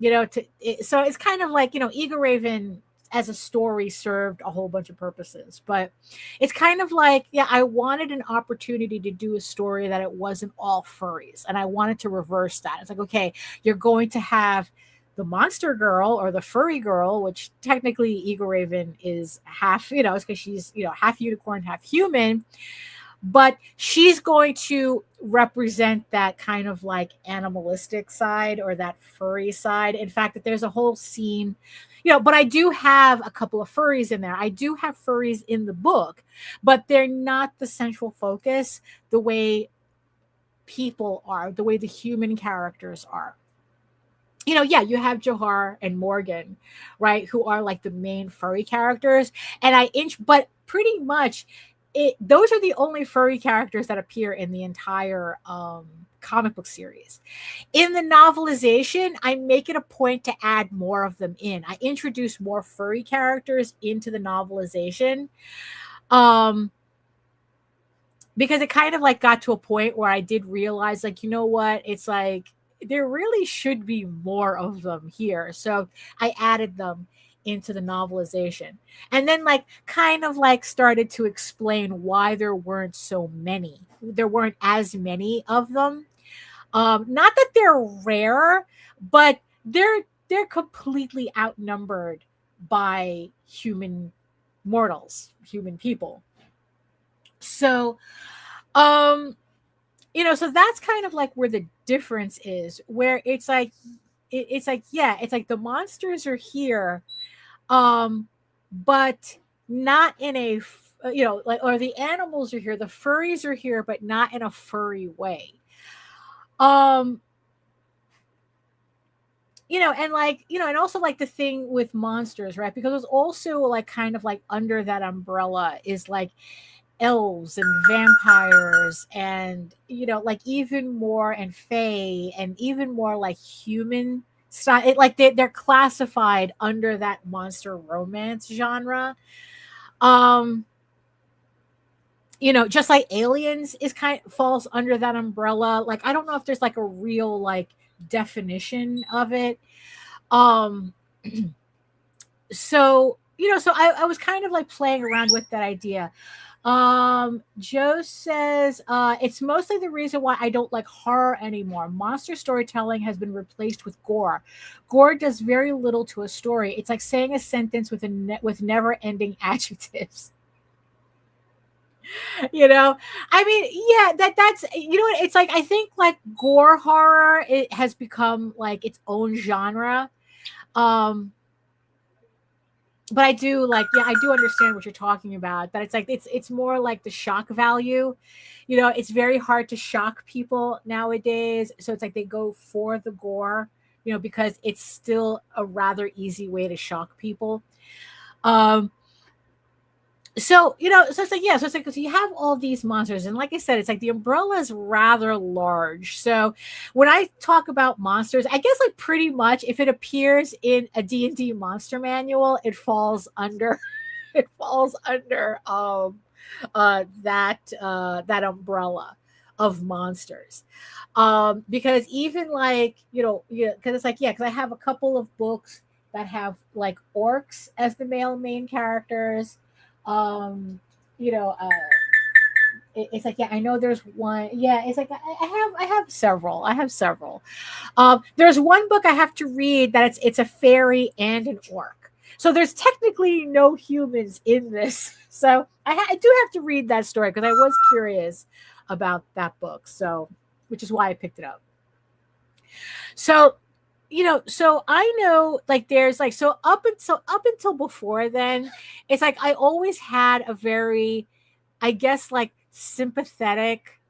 so it's kind of like, Eager Raven as a story served a whole bunch of purposes, but it's kind of like, yeah, I wanted an opportunity to do a story that it wasn't all furries, and I wanted to reverse that. It's like, okay, you're going to have the monster girl or the furry girl, which technically Eager Raven is half, it's because she's, half unicorn, half human, but she's going to represent that kind of like animalistic side, or that furry side. In fact, that there's a whole scene, but I do have a couple of furries in there. I do have furries in the book, but they're not the central focus the way people are, the way the human characters are. Yeah, you have Johar and Morgan, right, who are like the main furry characters, and but pretty much those are the only furry characters that appear in the entire comic book series. In the novelization, I make it a point to add more of them in. I introduce more furry characters into the novelization, because it kind of like got to a point where I did realize, like, you know what, it's like there really should be more of them here. So I added them into the novelization, and then like kind of like started to explain why there weren't as many of them. Not that they're rare, but they're completely outnumbered by human people. So um so that's kind of like where the difference is, where it's like it's like, yeah, it's like the monsters are here, but not in a like, or the animals are here, the furries are here, but not in a furry way. um and like, and also like the thing with monsters, right, because it's also like kind of like under that umbrella is like elves and vampires and like even more and fae and even more like human style. Like they're classified under that monster romance genre. um just like aliens is kind of falls under that umbrella. Like I don't know if there's like a real like definition of it. um so so I was kind of like playing around with that idea. Joe says, it's mostly the reason why I don't like horror anymore. Monster storytelling has been replaced with gore. Gore does very little to a story. It's like saying a sentence with with never-ending adjectives. I mean, yeah, that's what it's like. I think like gore horror, it has become like its own genre. Um, but I do like, yeah, I do understand what you're talking about. That it's like it's more like the shock value. It's very hard to shock people nowadays. So it's like they go for the gore, because it's still a rather easy way to shock people. Um, so it's like, yeah, so it's like, so you have all these monsters, and like I said, it's like the umbrella is rather large. So when I talk about monsters, I guess like pretty much if it appears in a D&D monster manual, it falls under it falls under that umbrella of monsters. Because even like, yeah, because it's like, yeah, because I have a couple of books that have like orcs as the male main characters. um you know uh it's like, yeah, I know there's one. Yeah, it's like I have several. There's one book I have to read that it's a fairy and an orc, so there's technically no humans in this. So I do have to read that story because I was curious about that book, so which is why I picked it up. So so I know like there's like, so up until before then, it's like I always had a very, I guess, like sympathetic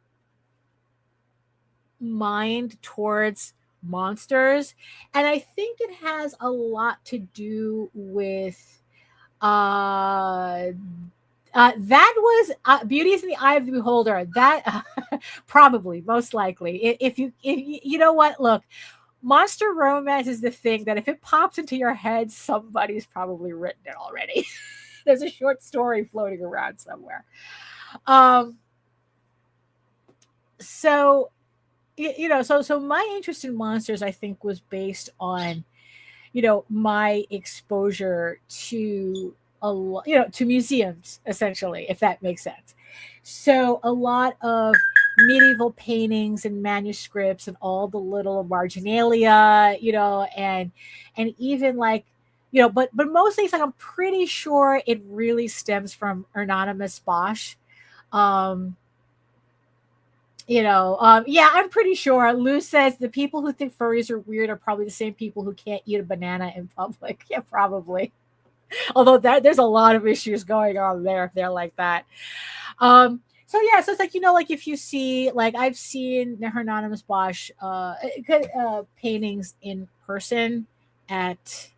mind towards monsters. And I think it has a lot to do with uh that was Beauty is in the Eye of the Beholder. That probably, most likely, if you know what, look, monster romance is the thing that if it pops into your head, somebody's probably written it already. There's a short story floating around somewhere. Um, so so my interest in monsters, I think, was based on my exposure to to museums, essentially, if that makes sense. So a lot of medieval paintings and manuscripts and all the little marginalia, and even like, but mostly it's like, I'm pretty sure it really stems from Anonymous Bosch. um yeah, I'm pretty sure. Lou says the people who think furries are weird are probably the same people who can't eat a banana in public. Yeah, probably. Although there's a lot of issues going on there if they're like that. So yeah, so it's like, like if you see, like I've seen Hieronymus Bosch paintings in person at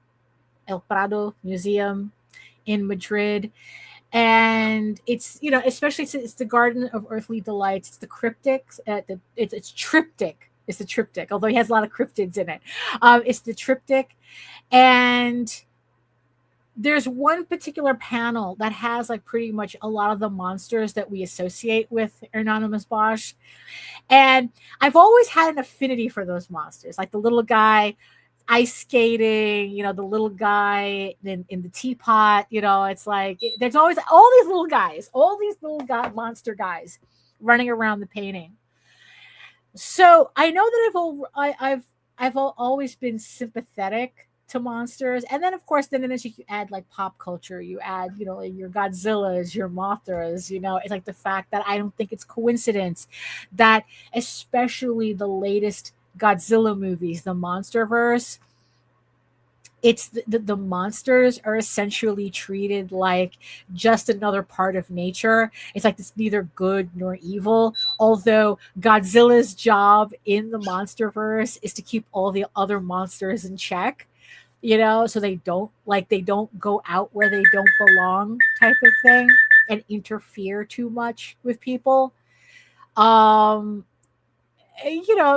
El Prado Museum in Madrid. And it's, especially since it's the Garden of Earthly Delights, it's the cryptics, it's triptych. It's the triptych, although he has a lot of cryptids in it. It's the triptych. And there's one particular panel that has like pretty much a lot of the monsters that we associate with Anonymous Bosch. And I've always had an affinity for those monsters, like the little guy ice skating, the little guy in the teapot. It's like there's always all these little guys, monster guys running around the painting. So I know that I've always been sympathetic to monsters. And then of course, then as you add like pop culture, you add, like your Godzillas, your Mothras, it's like the fact that I don't think it's coincidence that especially the latest Godzilla movies, the Monsterverse, it's the monsters are essentially treated like just another part of nature. It's like it's neither good nor evil. Although Godzilla's job in the Monsterverse is to keep all the other monsters in check, so they don't go out where they don't belong, type of thing. and interfere too much with people. Um,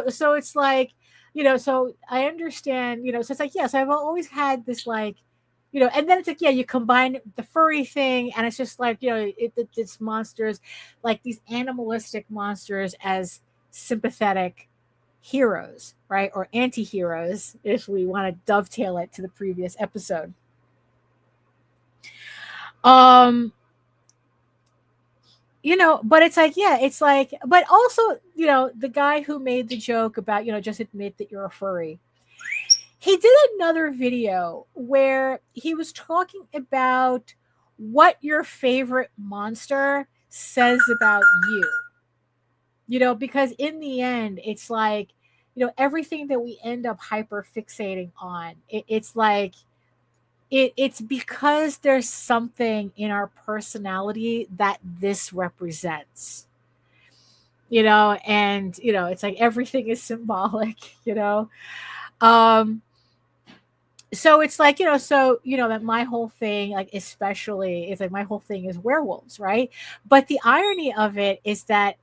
so it's like, so I understand, so it's like, yes, I've always had this like, and then it's like, yeah, you combine the furry thing, and it's just like, it's monsters, like these animalistic monsters as sympathetic heroes, right? Or anti-heroes, if we want to dovetail it to the previous episode. Um, but it's like, yeah, it's like, but also, the guy who made the joke about, just admit that you're a furry. He did another video where he was talking about what your favorite monster says about you. Because in the end, it's like, everything that we end up hyper fixating on, it's like, it's because there's something in our personality that this represents, and it's like everything is symbolic. um so it's like, that my whole thing, like, especially, it's like my whole thing is werewolves, right? But the irony of it is that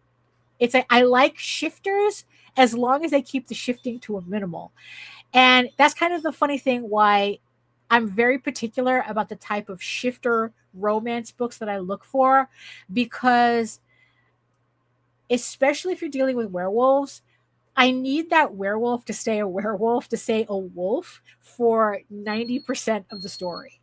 it's like I like shifters as long as they keep the shifting to a minimal. And that's kind of the funny thing why I'm very particular about the type of shifter romance books that I look for, because especially if you're dealing with werewolves, I need that werewolf to stay a werewolf, to stay a wolf for 90% of the story.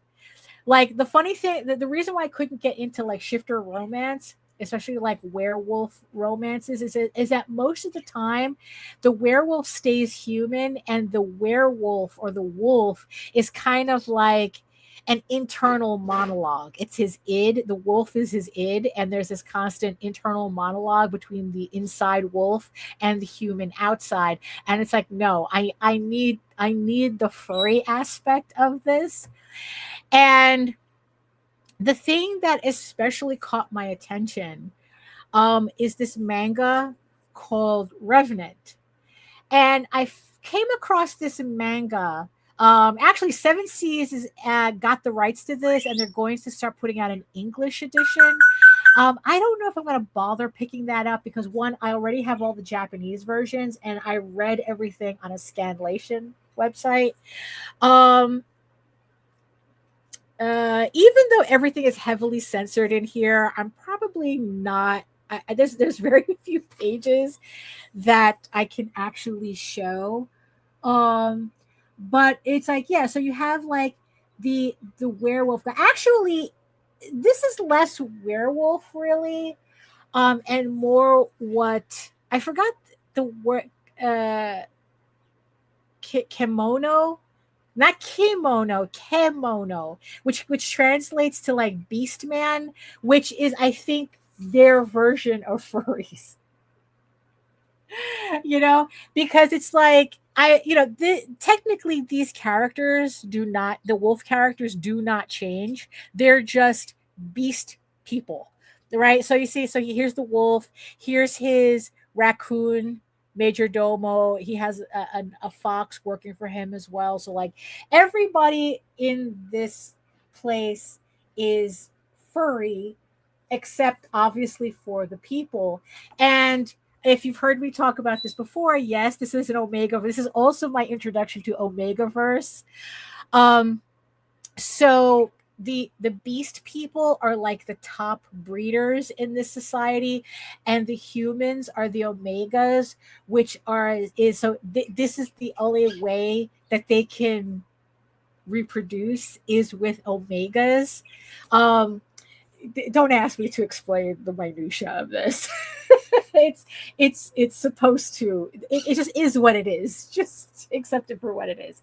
Like, the funny thing, the reason why I couldn't get into like shifter romance, especially like werewolf romances, is that most of the time the werewolf stays human, and the werewolf or the wolf is kind of like an internal monologue. It's his id. The wolf is his id, and there's this constant internal monologue between the inside wolf and the human outside. And it's like, no, I need the furry aspect of this. And the thing that especially caught my attention is this manga called Revenant. And I came across this manga. Actually, Seven Seas is, got the rights to this, and they're going to start putting out an English edition. I don't know if I'm going to bother picking that up because, one, I already have all the Japanese versions, and I read everything on a Scanlation website. Even though everything is heavily censored in here, I'm probably not. There's very few pages that I can actually show. But it's like, yeah. So you have like the werewolf. Actually, this is less werewolf really, and more what I forgot the word. Kimono, not kimono, kemono, which translates to like beast man, which is, I think, their version of furries. Because it's like, technically these characters do not, the wolf characters do not change. They're just beast people, right? So you see, so here's the wolf, here's his raccoon major domo, he has a fox working for him as well. So like everybody in this place is furry, except obviously for the people. And if you've heard me talk about this before, yes, this is an Omega. This is also my introduction to Omegaverse. So the beast people are like the top breeders in this society, and the humans are the Omegas, which this is the only way that they can reproduce is with Omegas. Don't ask me to explain the minutia of this. it's supposed to. It just is what it is. Just accept it for what it is.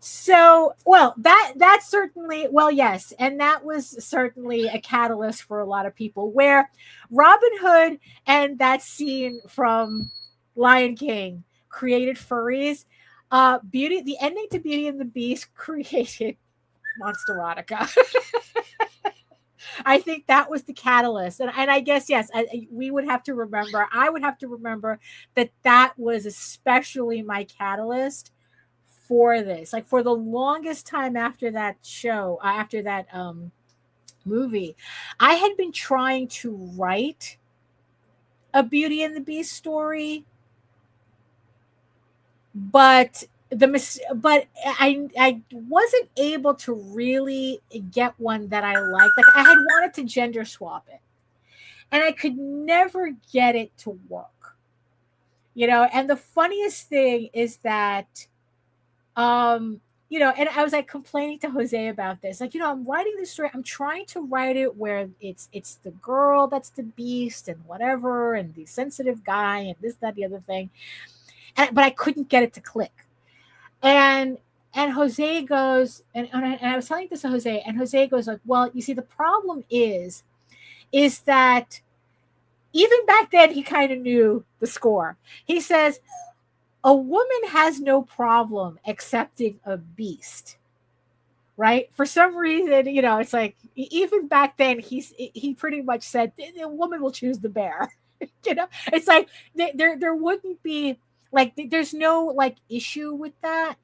So, well, that's certainly, well, yes, and that was certainly a catalyst for a lot of people. Where Robin Hood and that scene from Lion King created furries. The ending to Beauty and the Beast created Monsterotica. I think that was the catalyst. And I guess, yes, we would have to remember, I would have to remember that was especially my catalyst for this. Like, for the longest time after that show, after that movie. I had been trying to write a Beauty and the Beast story, but but I wasn't able to really get one that I liked. Like, I had wanted to gender swap it, and I could never get it to work. And the funniest thing is that, and I was like complaining to Jose about this. Like, I'm writing this story. I'm trying to write it where it's the girl that's the beast and whatever, and the sensitive guy and this, that, the other thing. But I couldn't get it to click. And Jose goes, and I was telling this to Jose, and Jose goes like, well, you see, the problem is that even back then he kind of knew the score. He says, a woman has no problem accepting a beast, right? For some reason, it's like, even back then, he pretty much said the woman will choose the bear. It's like there wouldn't be like, there's no like issue with that.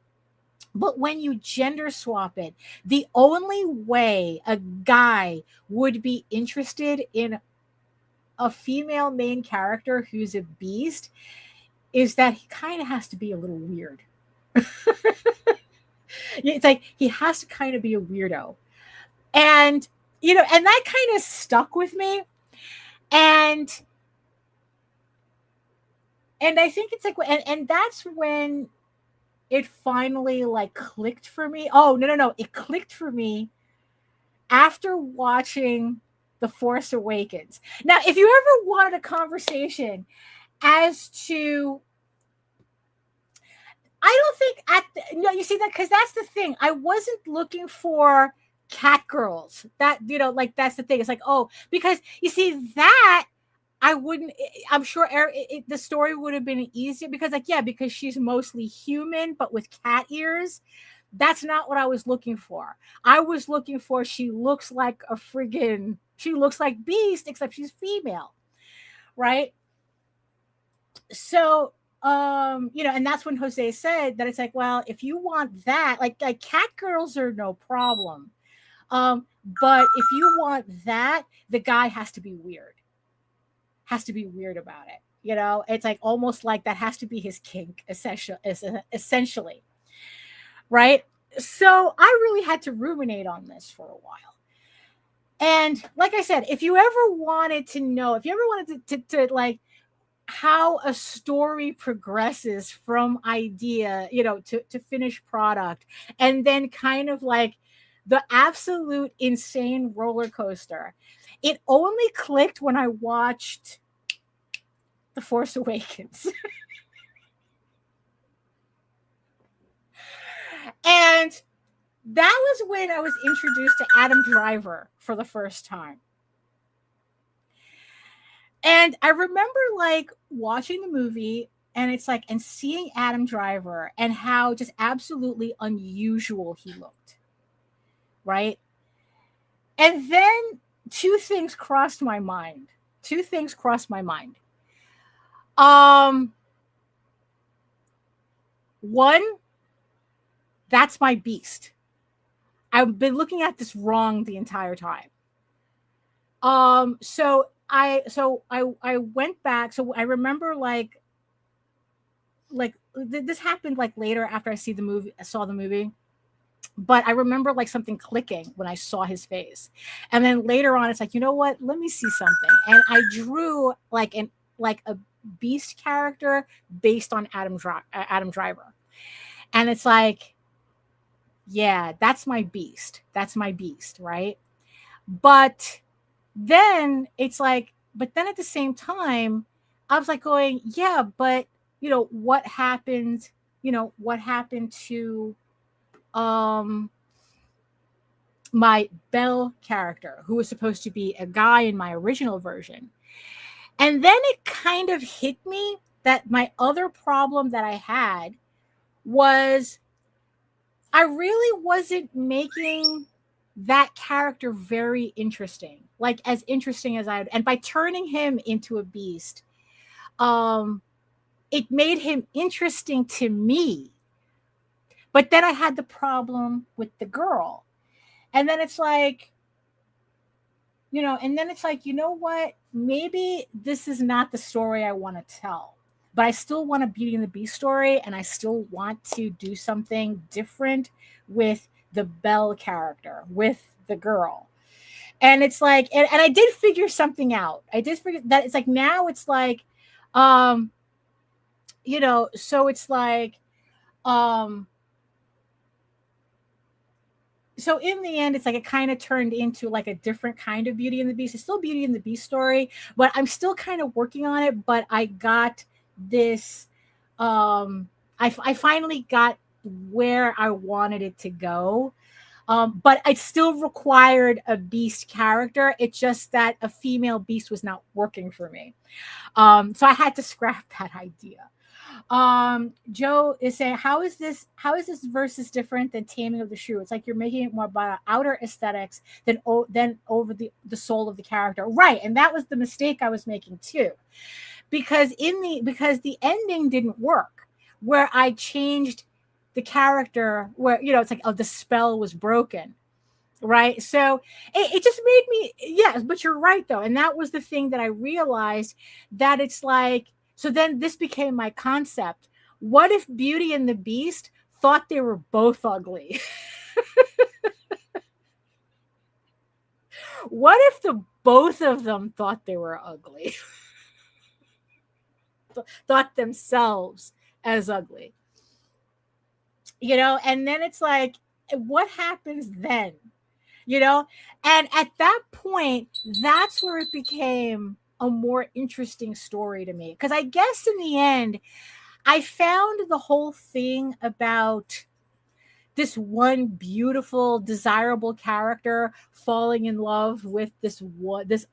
But when you gender swap it, the only way a guy would be interested in a female main character who's a beast is that he kind of has to be a little weird. It's like he has to kind of be a weirdo. And, and that kind of stuck with me. And I think it's like, and that's when it finally like clicked for me. Oh, no. It clicked for me after watching The Force Awakens. Now, if you ever wanted a conversation as to, I don't think no, you see that, because that's the thing. I wasn't looking for cat girls. That, like, that's the thing. It's like, oh, because you see that I wouldn't, I'm sure the story would have been easier because, like, yeah, because she's mostly human, but with cat ears. That's not what I was looking for. I was looking for, she looks like Beast, except she's female. Right. So, and that's when Jose said that it's like, well, if you want that, like cat girls are no problem. But if you want that, the guy has to be weird. Has to be weird about it. It's like almost like that has to be his kink, essentially. Right? So I really had to ruminate on this for a while. And like I said, if you ever wanted to know, if you ever wanted to like how a story progresses from idea, to finished product, and then kind of like the absolute insane roller coaster. It only clicked when I watched The Force Awakens. And that was when I was introduced to Adam Driver for the first time. And I remember like watching the movie, and it's like, and seeing Adam Driver and how just absolutely unusual he looked. Right? And then two things crossed my mind. One, that's my beast. I've been looking at this wrong the entire time. So I went back. So I remember like this happened like later after I saw the movie. But I remember like something clicking when I saw his face. And then later on, it's like, you know what? Let me see something. And I drew like a beast character based on Adam Driver. And it's like, yeah, that's my beast. Right? But then it's like, but then at the same time, I was like going, yeah, but what happened? What happened to my Belle character, who was supposed to be a guy in my original version? And then it kind of hit me that my other problem that I had was I really wasn't making that character very interesting, like as interesting as I would. And by turning him into a beast, it made him interesting to me. But then I had the problem with the girl. And then it's like, And then it's like, you know what? Maybe this is not the story I want to tell, but I still want a Beauty and the Beast story, and I still want to do something different with the Belle character, with the girl. And it's like, and I did figure something out. I did figure that it's like now it's like, um, so it's like, um, so in the end, it's like it kind of turned into like a different kind of Beauty and the Beast. It's still Beauty and the Beast story, but I'm still kind of working on it. But I got this, I finally got where I wanted it to go. But it still required a beast character. It's just that a female beast was not working for me. So I had to scrap that idea. Joe is saying, how is this versus different than Taming of the Shrew? It's like you're making it more about outer aesthetics than over the soul of the character. Right. And that was the mistake I was making too. Because the ending didn't work, where I changed the character, where it's like, oh, the spell was broken. Right. So it just made me, yes, but you're right though. And that was the thing that I realized, that it's like, so then this became my concept. What if Beauty and the Beast thought they were both ugly? What if the both of them thought they were ugly? Thought themselves as ugly. And then it's like, what happens then? And at that point, that's where it became a more interesting story to me. Because I guess in the end, I found the whole thing about this one beautiful, desirable character falling in love with this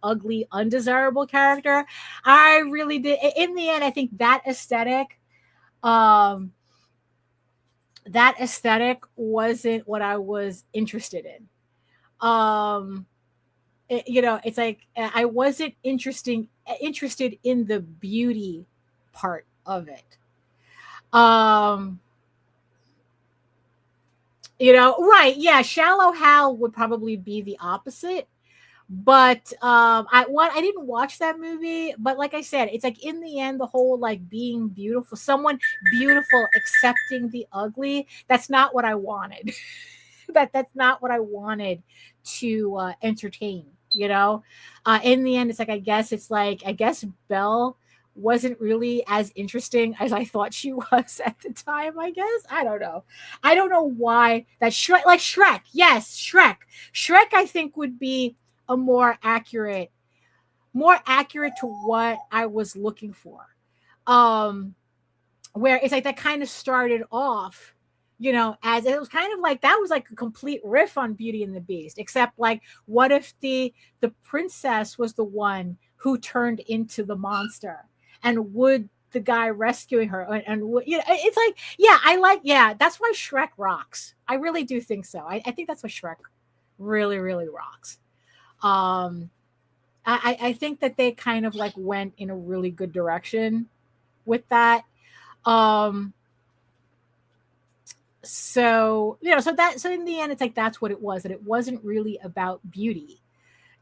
ugly, undesirable character. I really did. In the end, I think that aesthetic wasn't what I was interested in. It's like I wasn't interested in the beauty part of it. um right, yeah, Shallow Hal would probably be the opposite. But I didn't watch that movie, but like I said, it's like in the end, the whole like being beautiful, someone beautiful accepting the ugly, that's not what I wanted. That's not what I wanted to entertain. In the end, it's like, I guess Belle wasn't really as interesting as I thought she was at the time. I don't know why that Shrek, yes, Shrek I think would be a more accurate to what I was looking for. Um where it's like that kind of started off, as it was kind of like, that was like a complete riff on Beauty and the Beast, except like, what if the princess was the one who turned into the monster, and would the guy rescuing her, and it's like, yeah, that's why Shrek rocks. I really do think so. I think that's why Shrek really, really rocks. um I think that they kind of like went in a really good direction with that. um so in the end, it's like, that's what it was, that it wasn't really about beauty.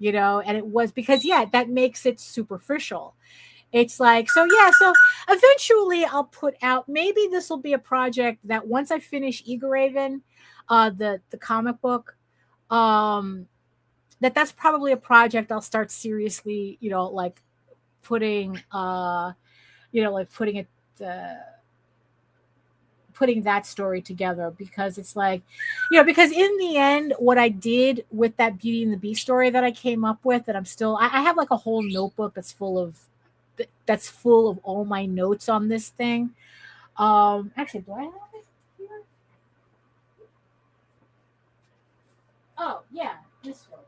And it was because, yeah, that makes it superficial. It's like, so yeah, so eventually I'll put out, maybe this will be a project that once I finish Eagle Raven, the comic book, um that's probably a project I'll start seriously, like putting like uh putting that story together, because it's like, because in the end, what I did with that Beauty and the Beast story that I came up with, that I have like a whole notebook that's full of all my notes on this thing. Actually, do I have it here? Oh yeah, this one.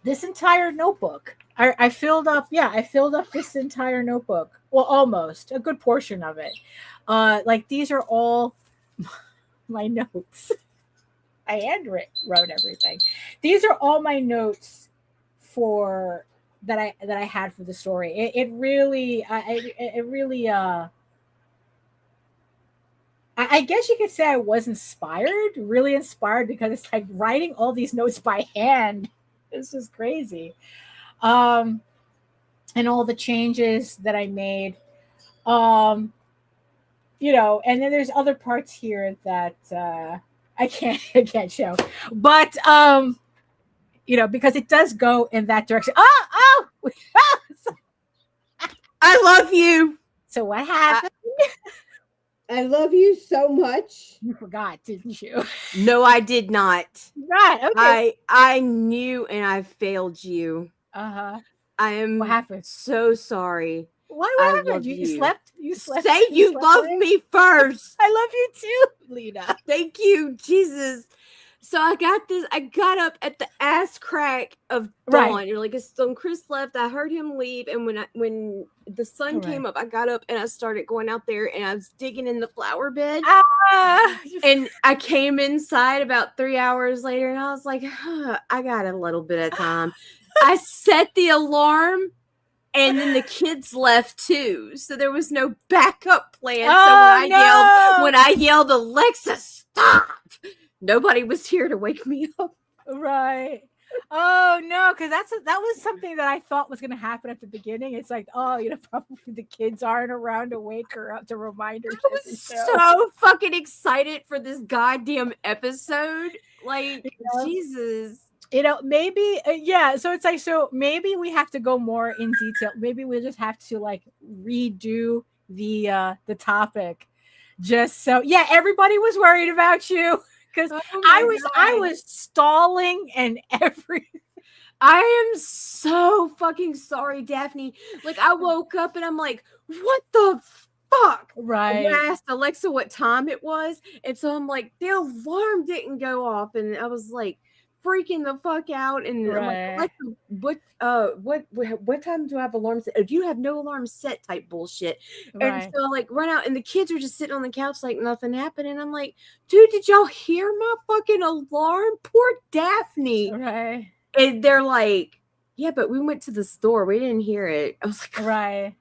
This entire notebook. I filled up, yeah, I filled up this entire notebook. Well, almost a good portion of it. Like, these are all my notes. I wrote everything. These are all my notes for that I had for the story. It really, it really, I guess you could say I was inspired, really inspired, because it's like writing all these notes by hand. It's just crazy. Um, and all the changes that I made. Um, and then there's other parts here that I can't I can't show. But because it does go in that direction. Oh, I love you. So what happened? I love you so much. You forgot, didn't you? No, I did not. Right. Okay. I knew and I failed you. Uh-huh. I am What happened? so sorry. What I happened? love You slept? You slept? Say you slept love away? me first. I love you too, Lena. Thank you, Jesus. So I got up at the ass crack of dawn. Right. You're like, when Chris left, I heard him leave. And when the sun came up, I got up and I started going out there and I was digging in the flower bed. And I came inside about 3 hours later and I was like, I got a little bit of time. I set the alarm. And then the kids left too, so there was no backup plan. So when I yelled, Alexa, stop! Nobody was here to wake me up. Right. Oh no, because that was something that I thought was going to happen at the beginning. It's like, probably the kids aren't around to wake her up to remind her. I was so fucking excited for this goddamn episode. Like, Jesus. Maybe so it's like, so maybe we have to go more in detail. Maybe we just have to like redo the topic, just so everybody was worried about you, because I was stalling and everything. I am so fucking sorry, Daphne. Like, I woke up and I'm like, what the fuck? Right. And I asked Alexa what time it was, and so I'm like, the alarm didn't go off, and I was like freaking the fuck out. And I'm like, what time do I have alarm set? Do you have no alarm set type bullshit? Right. And so I like run out and the kids are just sitting on the couch like nothing happened. And I'm like, dude, did y'all hear my fucking alarm? Poor Daphne. Right. And they're like, yeah, but we went to the store. We didn't hear it. I was like, right.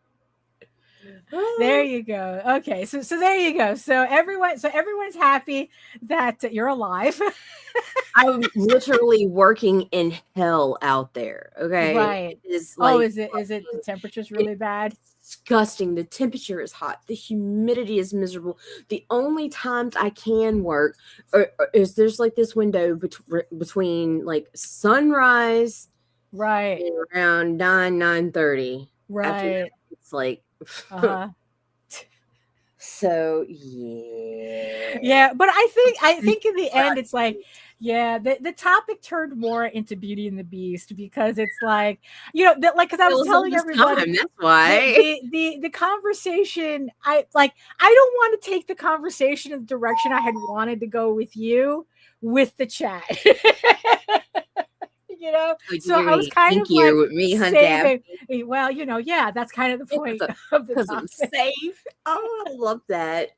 There you go. Okay, so there you go. So everyone's happy that you're alive. I'm literally working in hell out there. Okay, right? Is like, is it the temperature's really bad? Disgusting. The temperature is hot. The humidity is miserable. The only times I can work is there's like this window between like sunrise, right, and around 9:30. Right. After that, it's like. So yeah, but I think in the end it's like, the topic turned more into Beauty and the Beast, because it's like, because I was telling everybody, that's why the conversation, I don't want to take the conversation in the direction I had wanted to go with you with the chat. So I was kind of like with me, saving. Well, that's kind of the point of the because topic. I'm safe. Oh, I love that.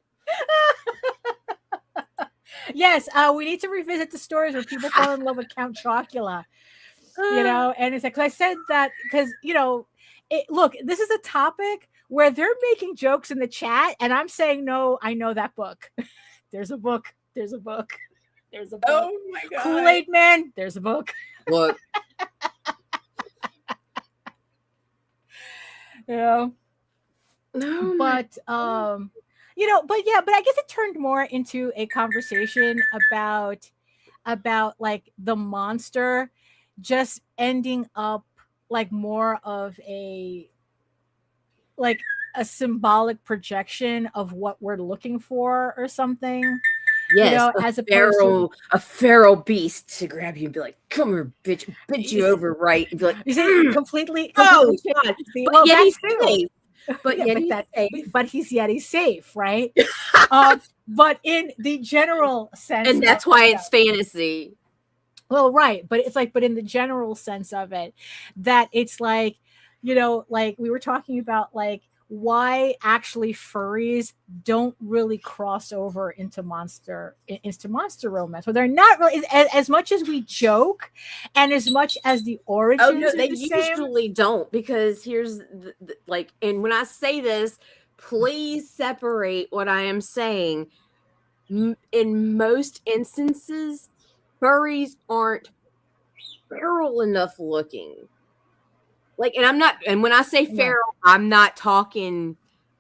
Yes, we need to revisit the stories where people fall in love with Count Chocula. And it's like, cause I said that because look, this is a topic where they're making jokes in the chat, and I'm saying, no, I know that book. There's a book. There's a book. There's a book. Oh my God. Kool-Aid Man. There's a book. Look. But but I guess it turned more into a conversation about like the monster just ending up like more of a symbolic projection of what we're looking for or something. Yes, as a feral beast to grab you and be like, "Come here, bitch!" Bend you over right and be like, "You see, completely." Oh God! But yet he's safe. But he's Yeti safe, right? But in the general sense, and that's why it's fantasy. Well, right, but it's like, but in the general sense of it, that it's like, like we were talking about, like, why actually furries don't really cross over into monster romance. Well, they're not really, as much as we joke and as much as the origins. Oh no, they usually don't, because here's like, and when I say this, please separate what I am saying. In most instances, furries aren't feral enough looking. Like, and when I say feral, I'm not talking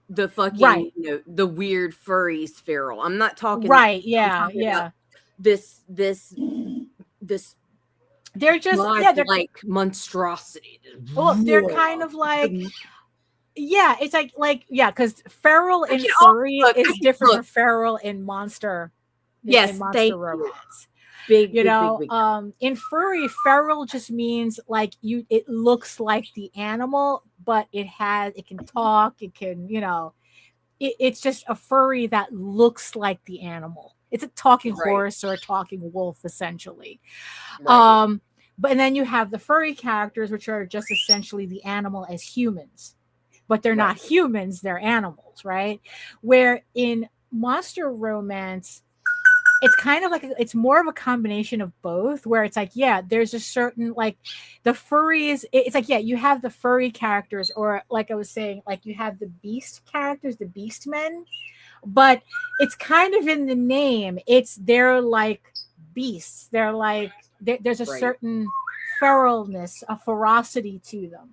the fucking, the weird furries feral. I'm not talking about this they're just they're like monstrosity. Well, they're kind of like it's because feral in furry is different from feral in monster. Yes, in monster romance. Big, in furry, feral just means like it looks like the animal, but it can talk, it can, it's just a furry that looks like the animal. It's a talking horse or a talking wolf, essentially. But and then you have the furry characters, which are just essentially the animal as humans, but they're not humans, they're animals, right? Where in monster romance, it's kind of like it's more of a combination of both, where it's like, there's a certain, like, the furries, it's like, you have the furry characters, or like I was saying, like you have the beast characters, the beast men, but it's kind of in the name. They're like beasts. They're like, there's a certain feralness, a ferocity to them,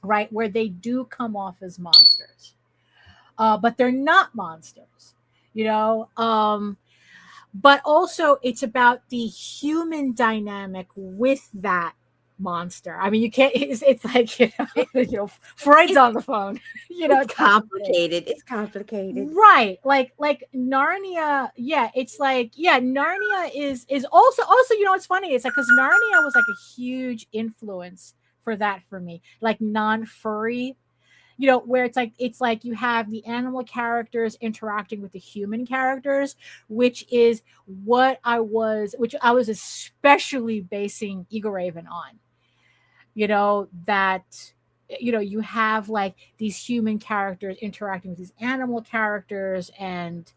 right? Where they do come off as monsters, but they're not monsters, but also it's about the human dynamic with that monster. I mean, you can't, it's like, Freud's on the phone, it's complicated. It's complicated. Right. Like Narnia. Yeah. It's like, Narnia is also, it's funny. It's like, cause Narnia was like a huge influence for that for me, like non-furry, where it's like you have the animal characters interacting with the human characters, which is what I was especially basing Eagle Raven on, that, you have like these human characters interacting with these animal characters, and,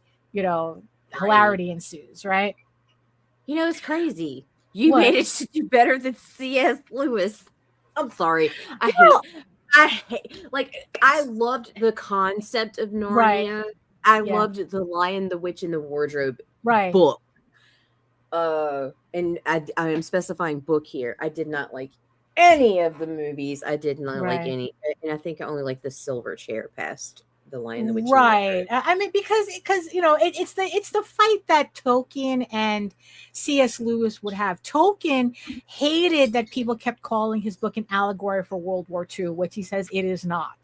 hilarity ensues, right? It's crazy. You managed to do better than C.S. Lewis. I'm sorry. I loved the concept of Narnia. I loved the Lion, the Witch, and the Wardrobe book. And I am specifying book here. I did not like any of the movies. I did not like any, and I think I only like the Silver Chair past the Lion, the Witch, and the Wardrobe. I mean, because it's the fight that Tolkien and C.S. Lewis would have. Tolkien hated that people kept calling his book an allegory for World War II, which he says it is not.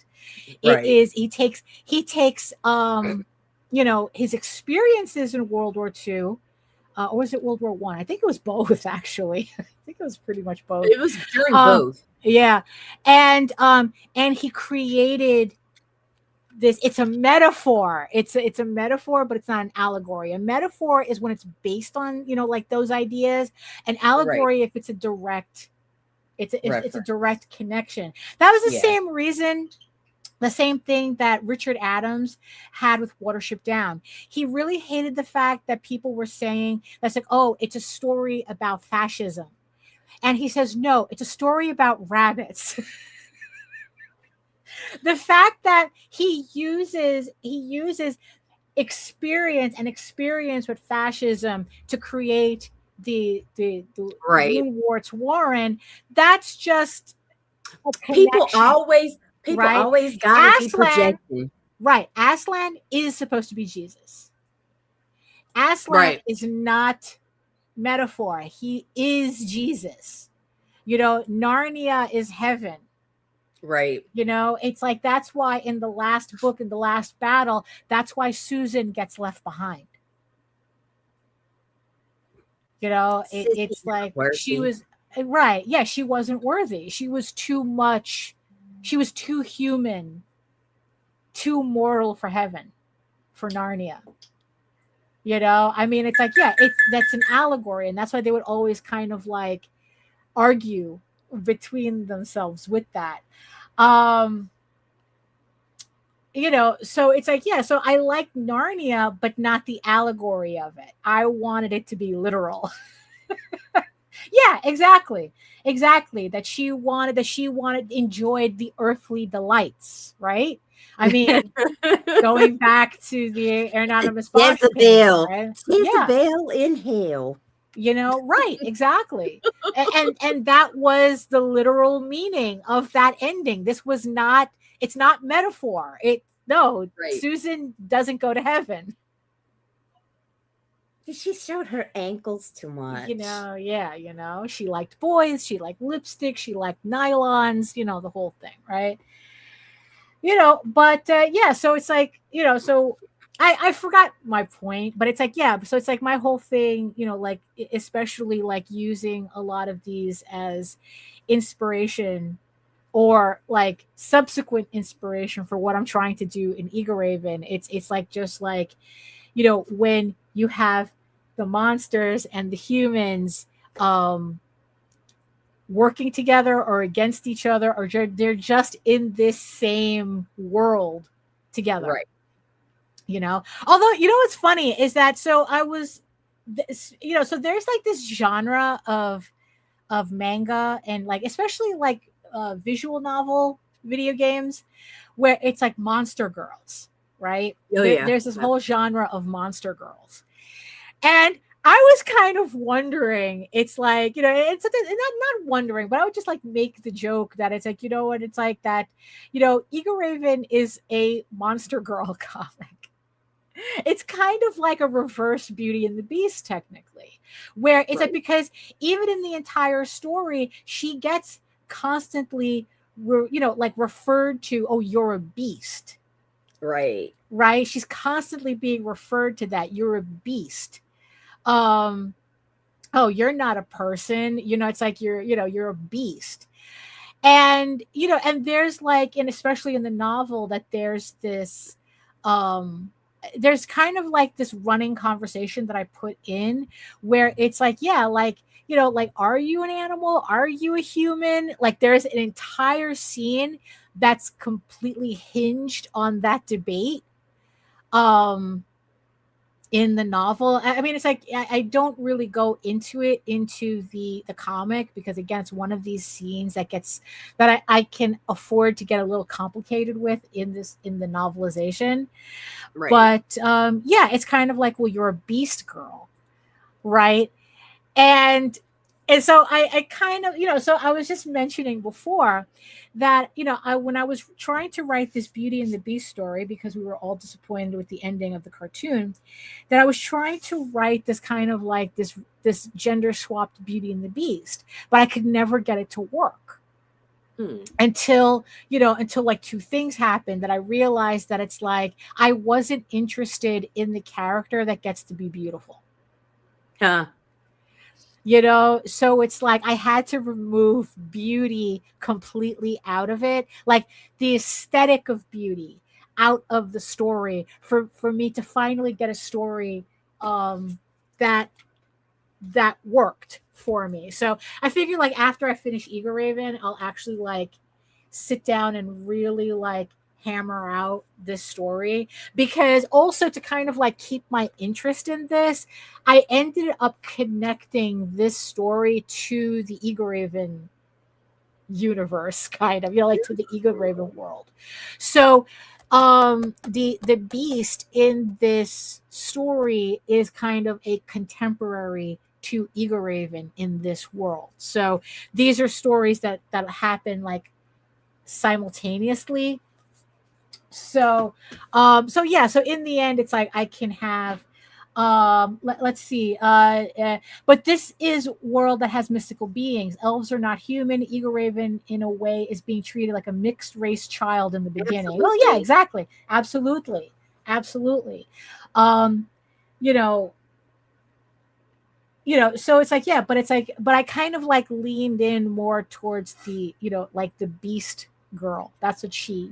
It is. He takes his experiences in World War II, or was it World War I? I think it was both, actually. I think it was pretty much both. It was during both. Yeah, and he created this. It's a metaphor. It's a metaphor, but it's not an allegory. A metaphor is when it's based on, like those ideas. An allegory, if it's a direct, it's a direct connection. That was the same reason. The same thing that Richard Adams had with Watership Down. He really hated the fact that people were saying that's like, oh, it's a story about fascism. And he says, no, it's a story about rabbits. The fact that he uses experience with fascism to create the Warts Warren, that's just people always got to be projecting. Right. Aslan is supposed to be Jesus. Aslan is not metaphor. He is Jesus. Narnia is heaven. Right. It's like, that's why in the last book, in the last battle, that's why Susan gets left behind. It's like she was she wasn't worthy. She was too much. She was too human, too mortal for heaven, for Narnia. I mean, it's like, that's an allegory, and that's why they would always kind of like argue between themselves with that. So it's like, so I like Narnia, but not the allegory of it. I wanted it to be literal. Yeah, exactly. That she enjoyed the earthly delights, right? I mean, going back to the Anonymous Jezebel. right? Jezebel in hell. Right, exactly. And that was the literal meaning of that ending. This was not, it's not metaphor. No, Right. Susan doesn't go to heaven. She showed her ankles too much. She liked boys, she liked lipstick, she liked nylons, the whole thing, right? But so it's like, so I forgot my point, but it's like, so it's like my whole thing, like, especially like using a lot of these as inspiration or like subsequent inspiration for what I'm trying to do in Eagle Raven. It's like, just like, when you have the monsters and the humans working together or against each other, or they're just in this same world together. Right. Although, what's funny is that, so I was, so there's like this genre of manga and like, especially like visual novel video games where it's like monster girls, right? There's this whole genre of monster girls. And I was kind of wondering, it's like, it's not wondering, but I would just like make the joke that it's like, what it's like that, Eagle Raven is a monster girl comic. It's kind of like a reverse Beauty and the Beast, technically, where it's like, because even in the entire story, she gets constantly, referred to, oh, you're a beast. Right. Right. She's constantly being referred to that. You're a beast. Oh, you're not a person, it's like you're a beast. And and there's like, and especially in the novel, that there's this there's kind of like this running conversation that I put in where it's like, like, like, are you an animal, are you a human? Like, there's an entire scene that's completely hinged on that debate in the novel. I mean, it's like, I don't really go into the comic, because again, it's one of these scenes that I can afford to get a little complicated with in the novelization. Right. But it's kind of like, well, you're a beast girl, right? And so I kind of, so I was just mentioning before that, when I was trying to write this Beauty and the Beast story, because we were all disappointed with the ending of the cartoon, that I was trying to write this kind of like this gender swapped Beauty and the Beast, but I could never get it to work. Until like two things happened that I realized that it's like, I wasn't interested in the character that gets to be beautiful. So it's like, I had to remove beauty completely out of it, like the aesthetic of beauty out of the story for me to finally get a story that worked for me. So I figured, like, after I finish Eagle Raven, I'll actually like sit down and really like hammer out this story, because also to kind of like keep my interest in this, I ended up connecting this story to the Eagle Raven universe, kind of, like to the Eagle Raven world. So the beast in this story is kind of a contemporary to Eagle Raven in this world. So these are stories that happen like simultaneously. So so in the end, it's like I can have let's see, but this is world that has mystical beings. Elves are not human. Eagle Raven in a way is being treated like a mixed race child in the beginning. Absolutely. Well, yeah, exactly, absolutely. So it's like, but it's like, but I kind of like leaned in more towards the like the beast girl. That's what she,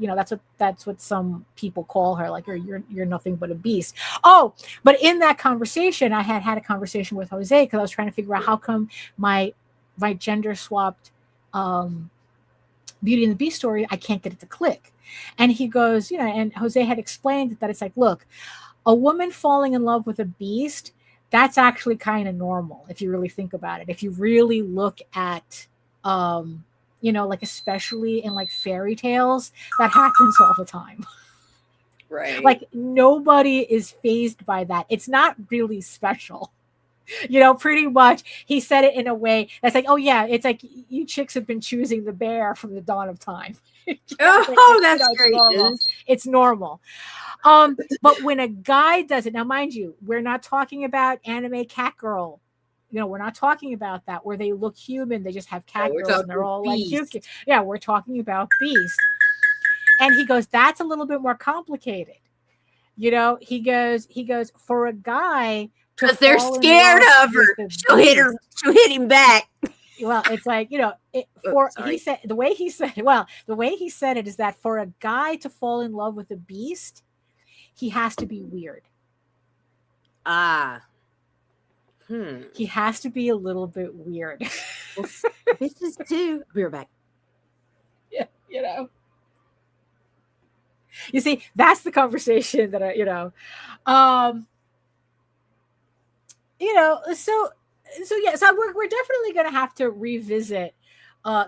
that's what some people call her, like, you're nothing but a beast. Oh, but in that conversation, I had a conversation with Jose, because I was trying to figure out how come my gender swapped Beauty and the Beast story, I can't get it to click. And he goes, and Jose had explained that it's like, look, a woman falling in love with a beast, that's actually kind of normal if you really think about it. If you really look at like, especially in like fairy tales, that happens all the time. Right. Like, nobody is fazed by that. It's not really special. Pretty much he said it in a way that's like, oh yeah, it's like you chicks have been choosing the bear from the dawn of time. That's great. It's normal. But when a guy does it, now mind you, we're not talking about anime cat girl. We're not talking about that where they look human, they just have cat girls and they're all like cute. Yeah, we're talking about Beast. And he goes, that's a little bit more complicated. He goes, for a guy, because they're scared of her. She'll hit him back. Well, it's like, he said the way he said it is that for a guy to fall in love with a beast, he has to be weird. He has to be a little bit weird. Well, bitches too. We're back. Yeah, You see, that's the conversation that so we're definitely going to have to revisit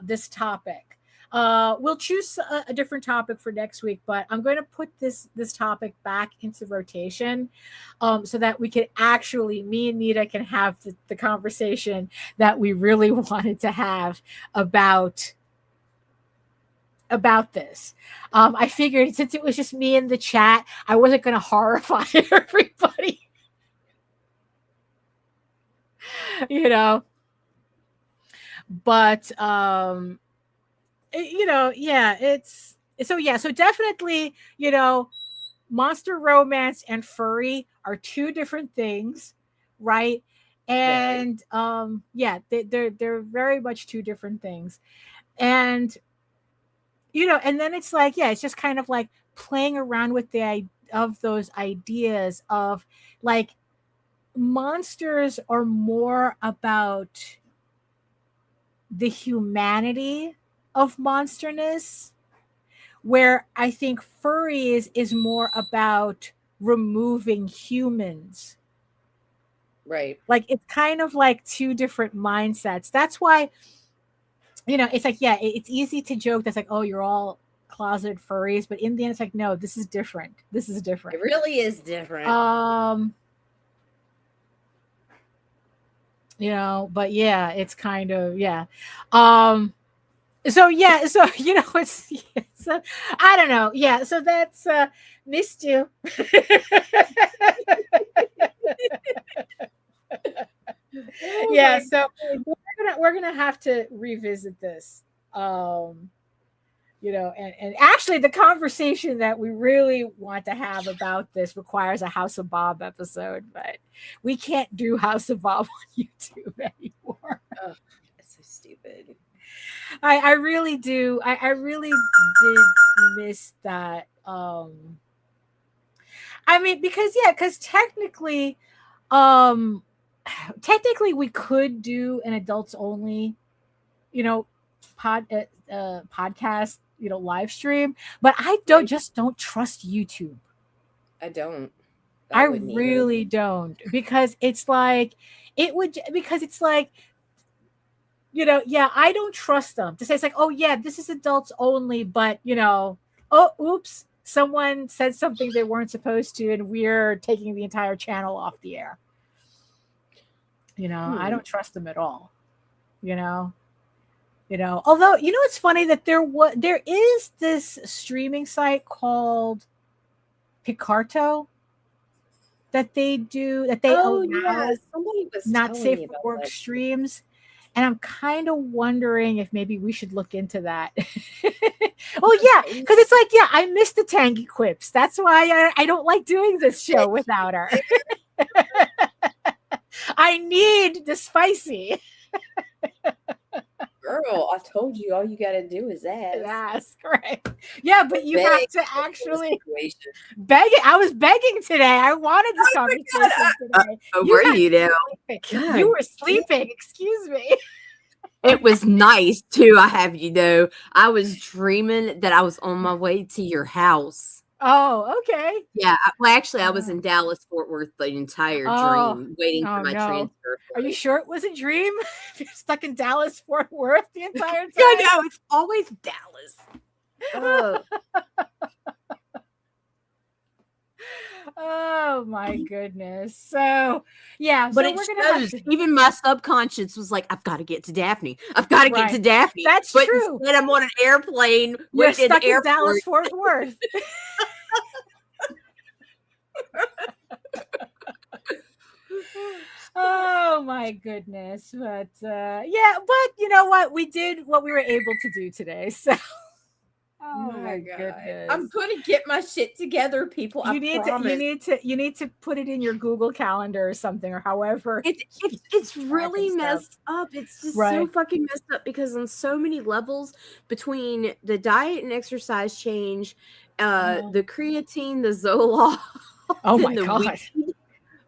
this topic. We'll choose a different topic for next week, but I'm going to put this topic back into rotation so that we can actually, me and Nita can have the conversation that we really wanted to have about this. I figured since it was just me in the chat, I wasn't going to horrify everybody. But so definitely, monster romance and furry are two different things, right? And they're very much two different things. And and then it's like, it's just kind of like playing around with those ideas of like monsters are more about the humanity of monsterness, where I think furries is more about removing humans. Right. Like it's kind of like two different mindsets. That's why, it's like, it's easy to joke that's like, oh, you're all closeted furries, but in the end it's like, no, this is different. It really is different. But it's kind of, it's I don't know. Yeah, so that's missed you. So we're gonna have to revisit this. And actually the conversation that we really want to have about this requires a House of Bob episode, but we can't do House of Bob on YouTube anymore. Oh, that's so stupid. I really do. I really did miss that. Because technically we could do an adults only, podcast, live stream, but I don't trust YouTube. I don't. I really don't, because it's like I don't trust them to say it's like, oh yeah, this is adults only, but oh, oops, someone said something they weren't supposed to, and we're taking the entire channel off the air. I don't trust them at all. Although it's funny that there is this streaming site called Picarto that they allow not safe for work streams. And I'm kind of wondering if maybe we should look into that. Well, yeah, because it's like, I miss the Tangy Quips. That's why I don't like doing this show without her. I need the spicy. Girl, I told you all you got to do is ask. Ask, right? Yeah, but you have to actually beg it. I was begging today. I wanted this conversation today. Were you now? You were sleeping. Excuse me. It was nice too. I have you know. I was dreaming that I was on my way to your house. Oh, okay. Yeah. Well, actually, I was in Dallas, Fort Worth the entire dream, waiting for my transfer. Are you sure it was a dream? You're stuck in Dallas, Fort Worth the entire time? No, it's always Dallas. Oh Oh my goodness. So yeah, but so it we're gonna have shows, to, even my subconscious was like, I've got to get to Daphne. I've got to get to Right. Daphne. That's but true. Instead, I'm on an airplane You're waiting stuck in the in airport. Dallas Fort Worth. Oh my goodness. But yeah, but you know what? We did what we were able to do today. So oh my goodness. I'm gonna get my shit together, people. I promise. You need to put it in your Google Calendar or something, or however. It's really messed up. It's just so fucking messed up because on so many levels, between the diet and exercise change, the creatine, the Zoloft, oh my the god, weed,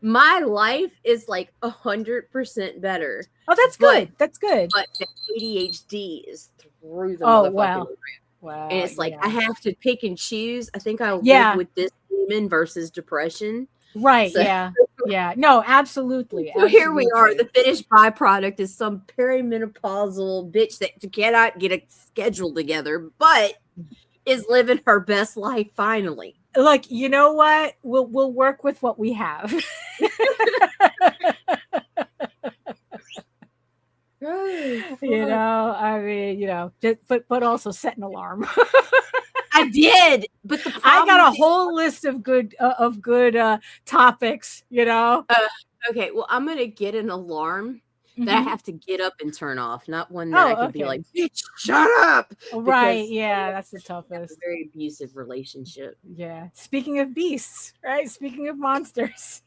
my life is like 100% better. Oh, that's good. That's good. But the ADHD is through the wow. roof. Wow. And it's like I have to pick and choose. I think I'll live with this demon versus depression. Right. So. Yeah. No, absolutely. So here we are. The finished byproduct is some perimenopausal bitch that cannot get a schedule together, but is living her best life finally. Look, you know what? We'll work with what we have. You know, I mean, you know, but also set an alarm. I did, but I got a whole list of good topics. You know. Okay, well, I'm gonna get an alarm that I have to get up and turn off, not one that I can be like, bitch, shut up. Right? Yeah, that's the toughest. A very abusive relationship. Yeah. Speaking of beasts, right? Speaking of monsters.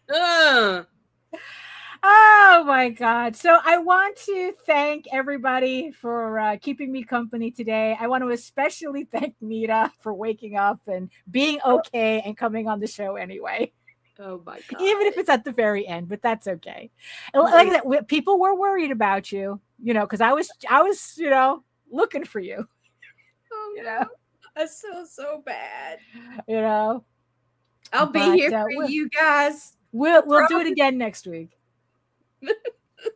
Oh my God. So I want to thank everybody for keeping me company today. I want to especially thank Nita for waking up and being okay and coming on the show anyway. Oh my God. Even if it's at the very end, but that's okay. Like that, people were worried about you, you know, because I was, you know, looking for you. Oh, you know, I feel so bad. You know, I'll be here for you guys. We'll do it again next week.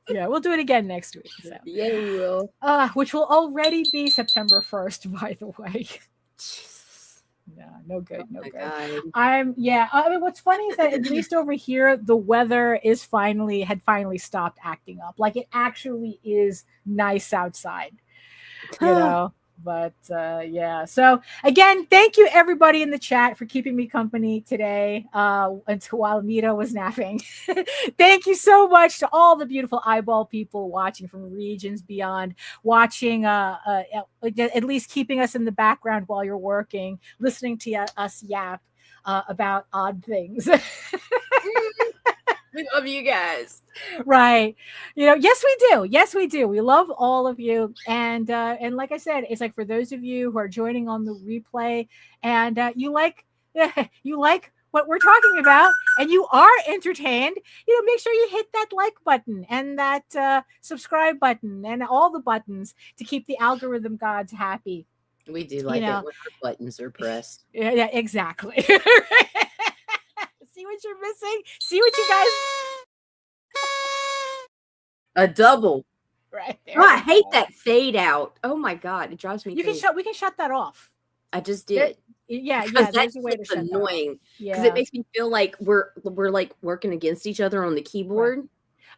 Yeah, we'll do it again next week. So. Yeah, we will. Which will already be September 1st, by the way. Jesus. No good. No good. God. I mean, what's funny is that at least over here, the weather had finally stopped acting up. Like it actually is nice outside. You know. But yeah, so again, thank you everybody in the chat for keeping me company today until while Nita was napping. Thank you so much to all the beautiful eyeball people watching from regions beyond, watching at least keeping us in the background while you're working, listening to us yap about odd things. We love you guys. Right. You know, yes, we do. Yes, we do. We love all of you. And like I said, it's like for those of you who are joining on the replay and you like what we're talking about and you are entertained, you know, make sure you hit that like button and that subscribe button and all the buttons to keep the algorithm gods happy. We do like it when our buttons are pressed. Yeah, exactly. See what you're missing? See what you guys... A double. Right there. Oh, I hate that fade out. Oh my God, it drives me crazy. We can shut that off. I just did. Yeah, there's a way to shut annoying. Because it makes me feel like we're like working against each other on the keyboard.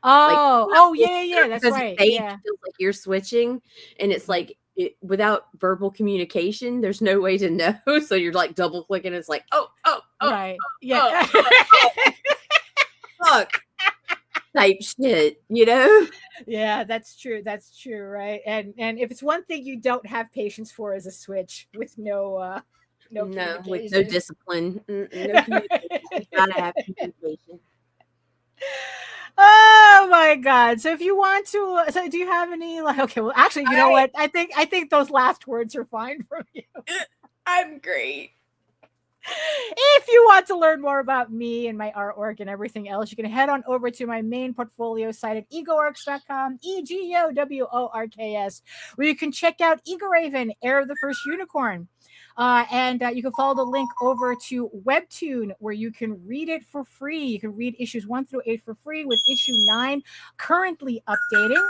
Right. Oh, yeah, that's right. It feels like you're switching, and it's like without verbal communication, there's no way to know. So you're like double clicking. It's like, right, yeah, fuck, type shit, you know? Yeah, that's true. That's true, right? And if it's one thing you don't have patience for is a switch with no with no discipline. No communication. You gotta have communication. Oh my God. So if you want to, so do you have any okay, well actually, you know what? I think those last words are fine from you. I'm great. If you want to learn more about me and my artwork and everything else, you can head on over to my main portfolio site at egoworks.com, EGOWORKS, where you can check out Ego Raven, Heir of the First Unicorn. And you can follow the link over to Webtoon, where you can read it for free. You can read issues 1 through 8 for free, with issue 9 currently updating.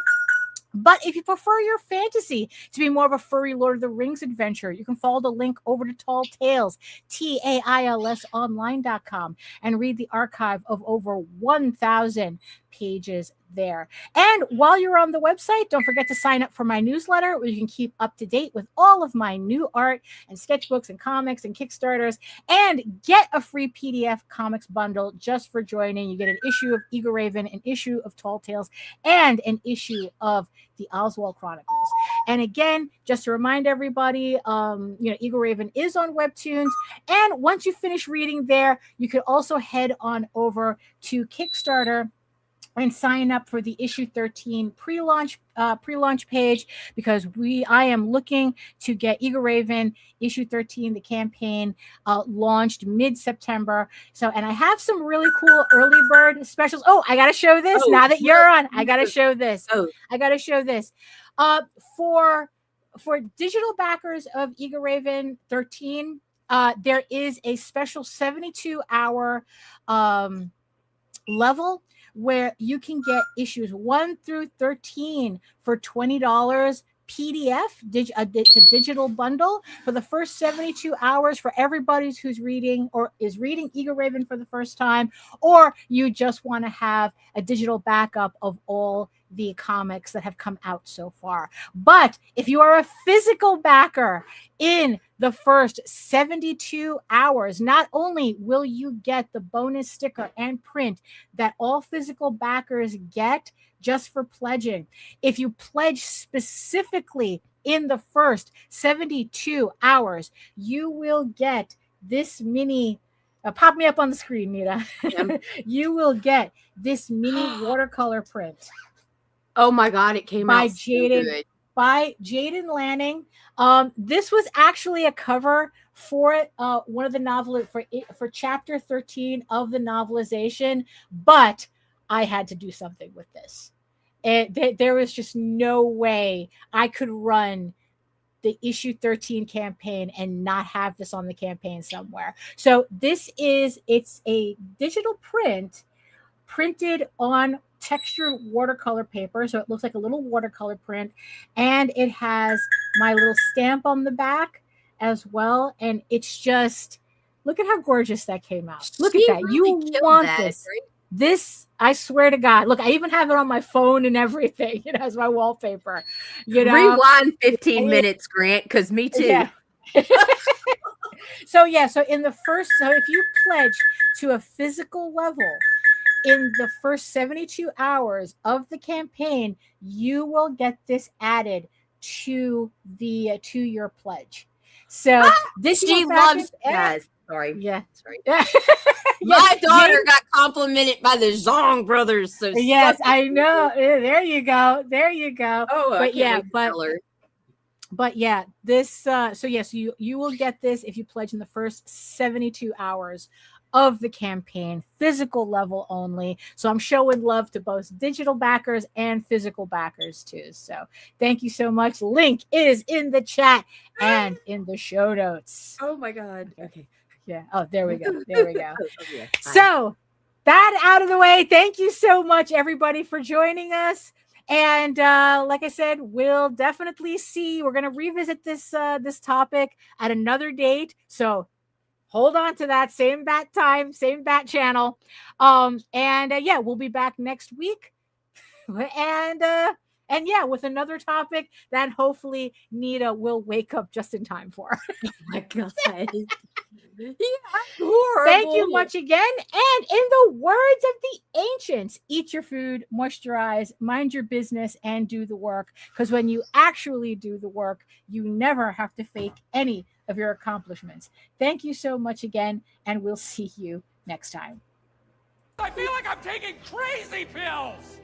But if you prefer your fantasy to be more of a furry Lord of the Rings adventure, you can follow the link over to Tall Tales, TAILSonline.com, and read the archive of over 1,000 pages there. And while you're on the website, don't forget to sign up for my newsletter where you can keep up to date with all of my new art and sketchbooks and comics and Kickstarters, and get a free PDF comics bundle just for joining. You get an issue of Eagle Raven, an issue of Tall Tales, and an issue of the Oswald Chronicles. And again, just to remind everybody, Eagle Raven is on Webtoons. And once you finish reading there, you could also head on over to Kickstarter and sign up for the issue 13 pre-launch page, because I am looking to get Eagle Raven issue 13, the campaign, launched mid-September. So, and I have some really cool early bird specials. Oh, I got to show this now that you're on. I got to show this. I got to show this. For digital backers of Eagle Raven 13, there is a special 72-hour level where you can get issues 1 through 13 for $20 PDF. It's a digital bundle for the first 72 hours for everybody who's reading or is reading Eagle Raven for the first time, or you just want to have a digital backup of all the comics that have come out so far. But if you are a physical backer in the first 72 hours, not only will you get the bonus sticker and print that all physical backers get just for pledging, if you pledge specifically in the first 72 hours, you will get this mini, pop me up on the screen, Nita. You will get this mini watercolor print. Oh my God, it came out by Jaden Lanning. This was actually a cover for one of the novels for chapter 13 of the novelization, but I had to do something with this. There was just no way I could run the issue 13 campaign and not have this on the campaign somewhere. So it's a digital print printed on textured watercolor paper, so it looks like a little watercolor print, and it has my little stamp on the back as well. And it's just, look at how gorgeous that came out. Look at that. You want this. Right? This, I swear to God. Look, I even have it on my phone and everything, as my wallpaper. Rewind 15 minutes, Grant, because me too. Yeah. So if you pledge to a physical level in the first 72 hours of the campaign, you will get this added to your pledge. So this she loves guys. Sorry. Yeah. Sorry. My daughter got complimented by the Zong brothers. So yes, I know. There you go. Oh, but this. You will get this if you pledge in the first 72 hours of the campaign, physical level only. So I'm showing love to both digital backers and physical backers too. So thank you so much. Link is in the chat and in the show notes. Oh my God. Okay. Yeah. Oh, there we go. So that out of the way. Thank you so much, everybody, for joining us. And like I said, we'll definitely see. We're going to revisit this topic at another date. So hold on to that. Same bat time, same bat channel. We'll be back next week. And with another topic that hopefully Nita will wake up just in time for. Oh my God. Thank you much again. And in the words of the ancients, eat your food, moisturize, mind your business, and do the work. Because when you actually do the work, you never have to fake any of your accomplishments. Thank you so much again, and we'll see you next time. I feel like I'm taking crazy pills.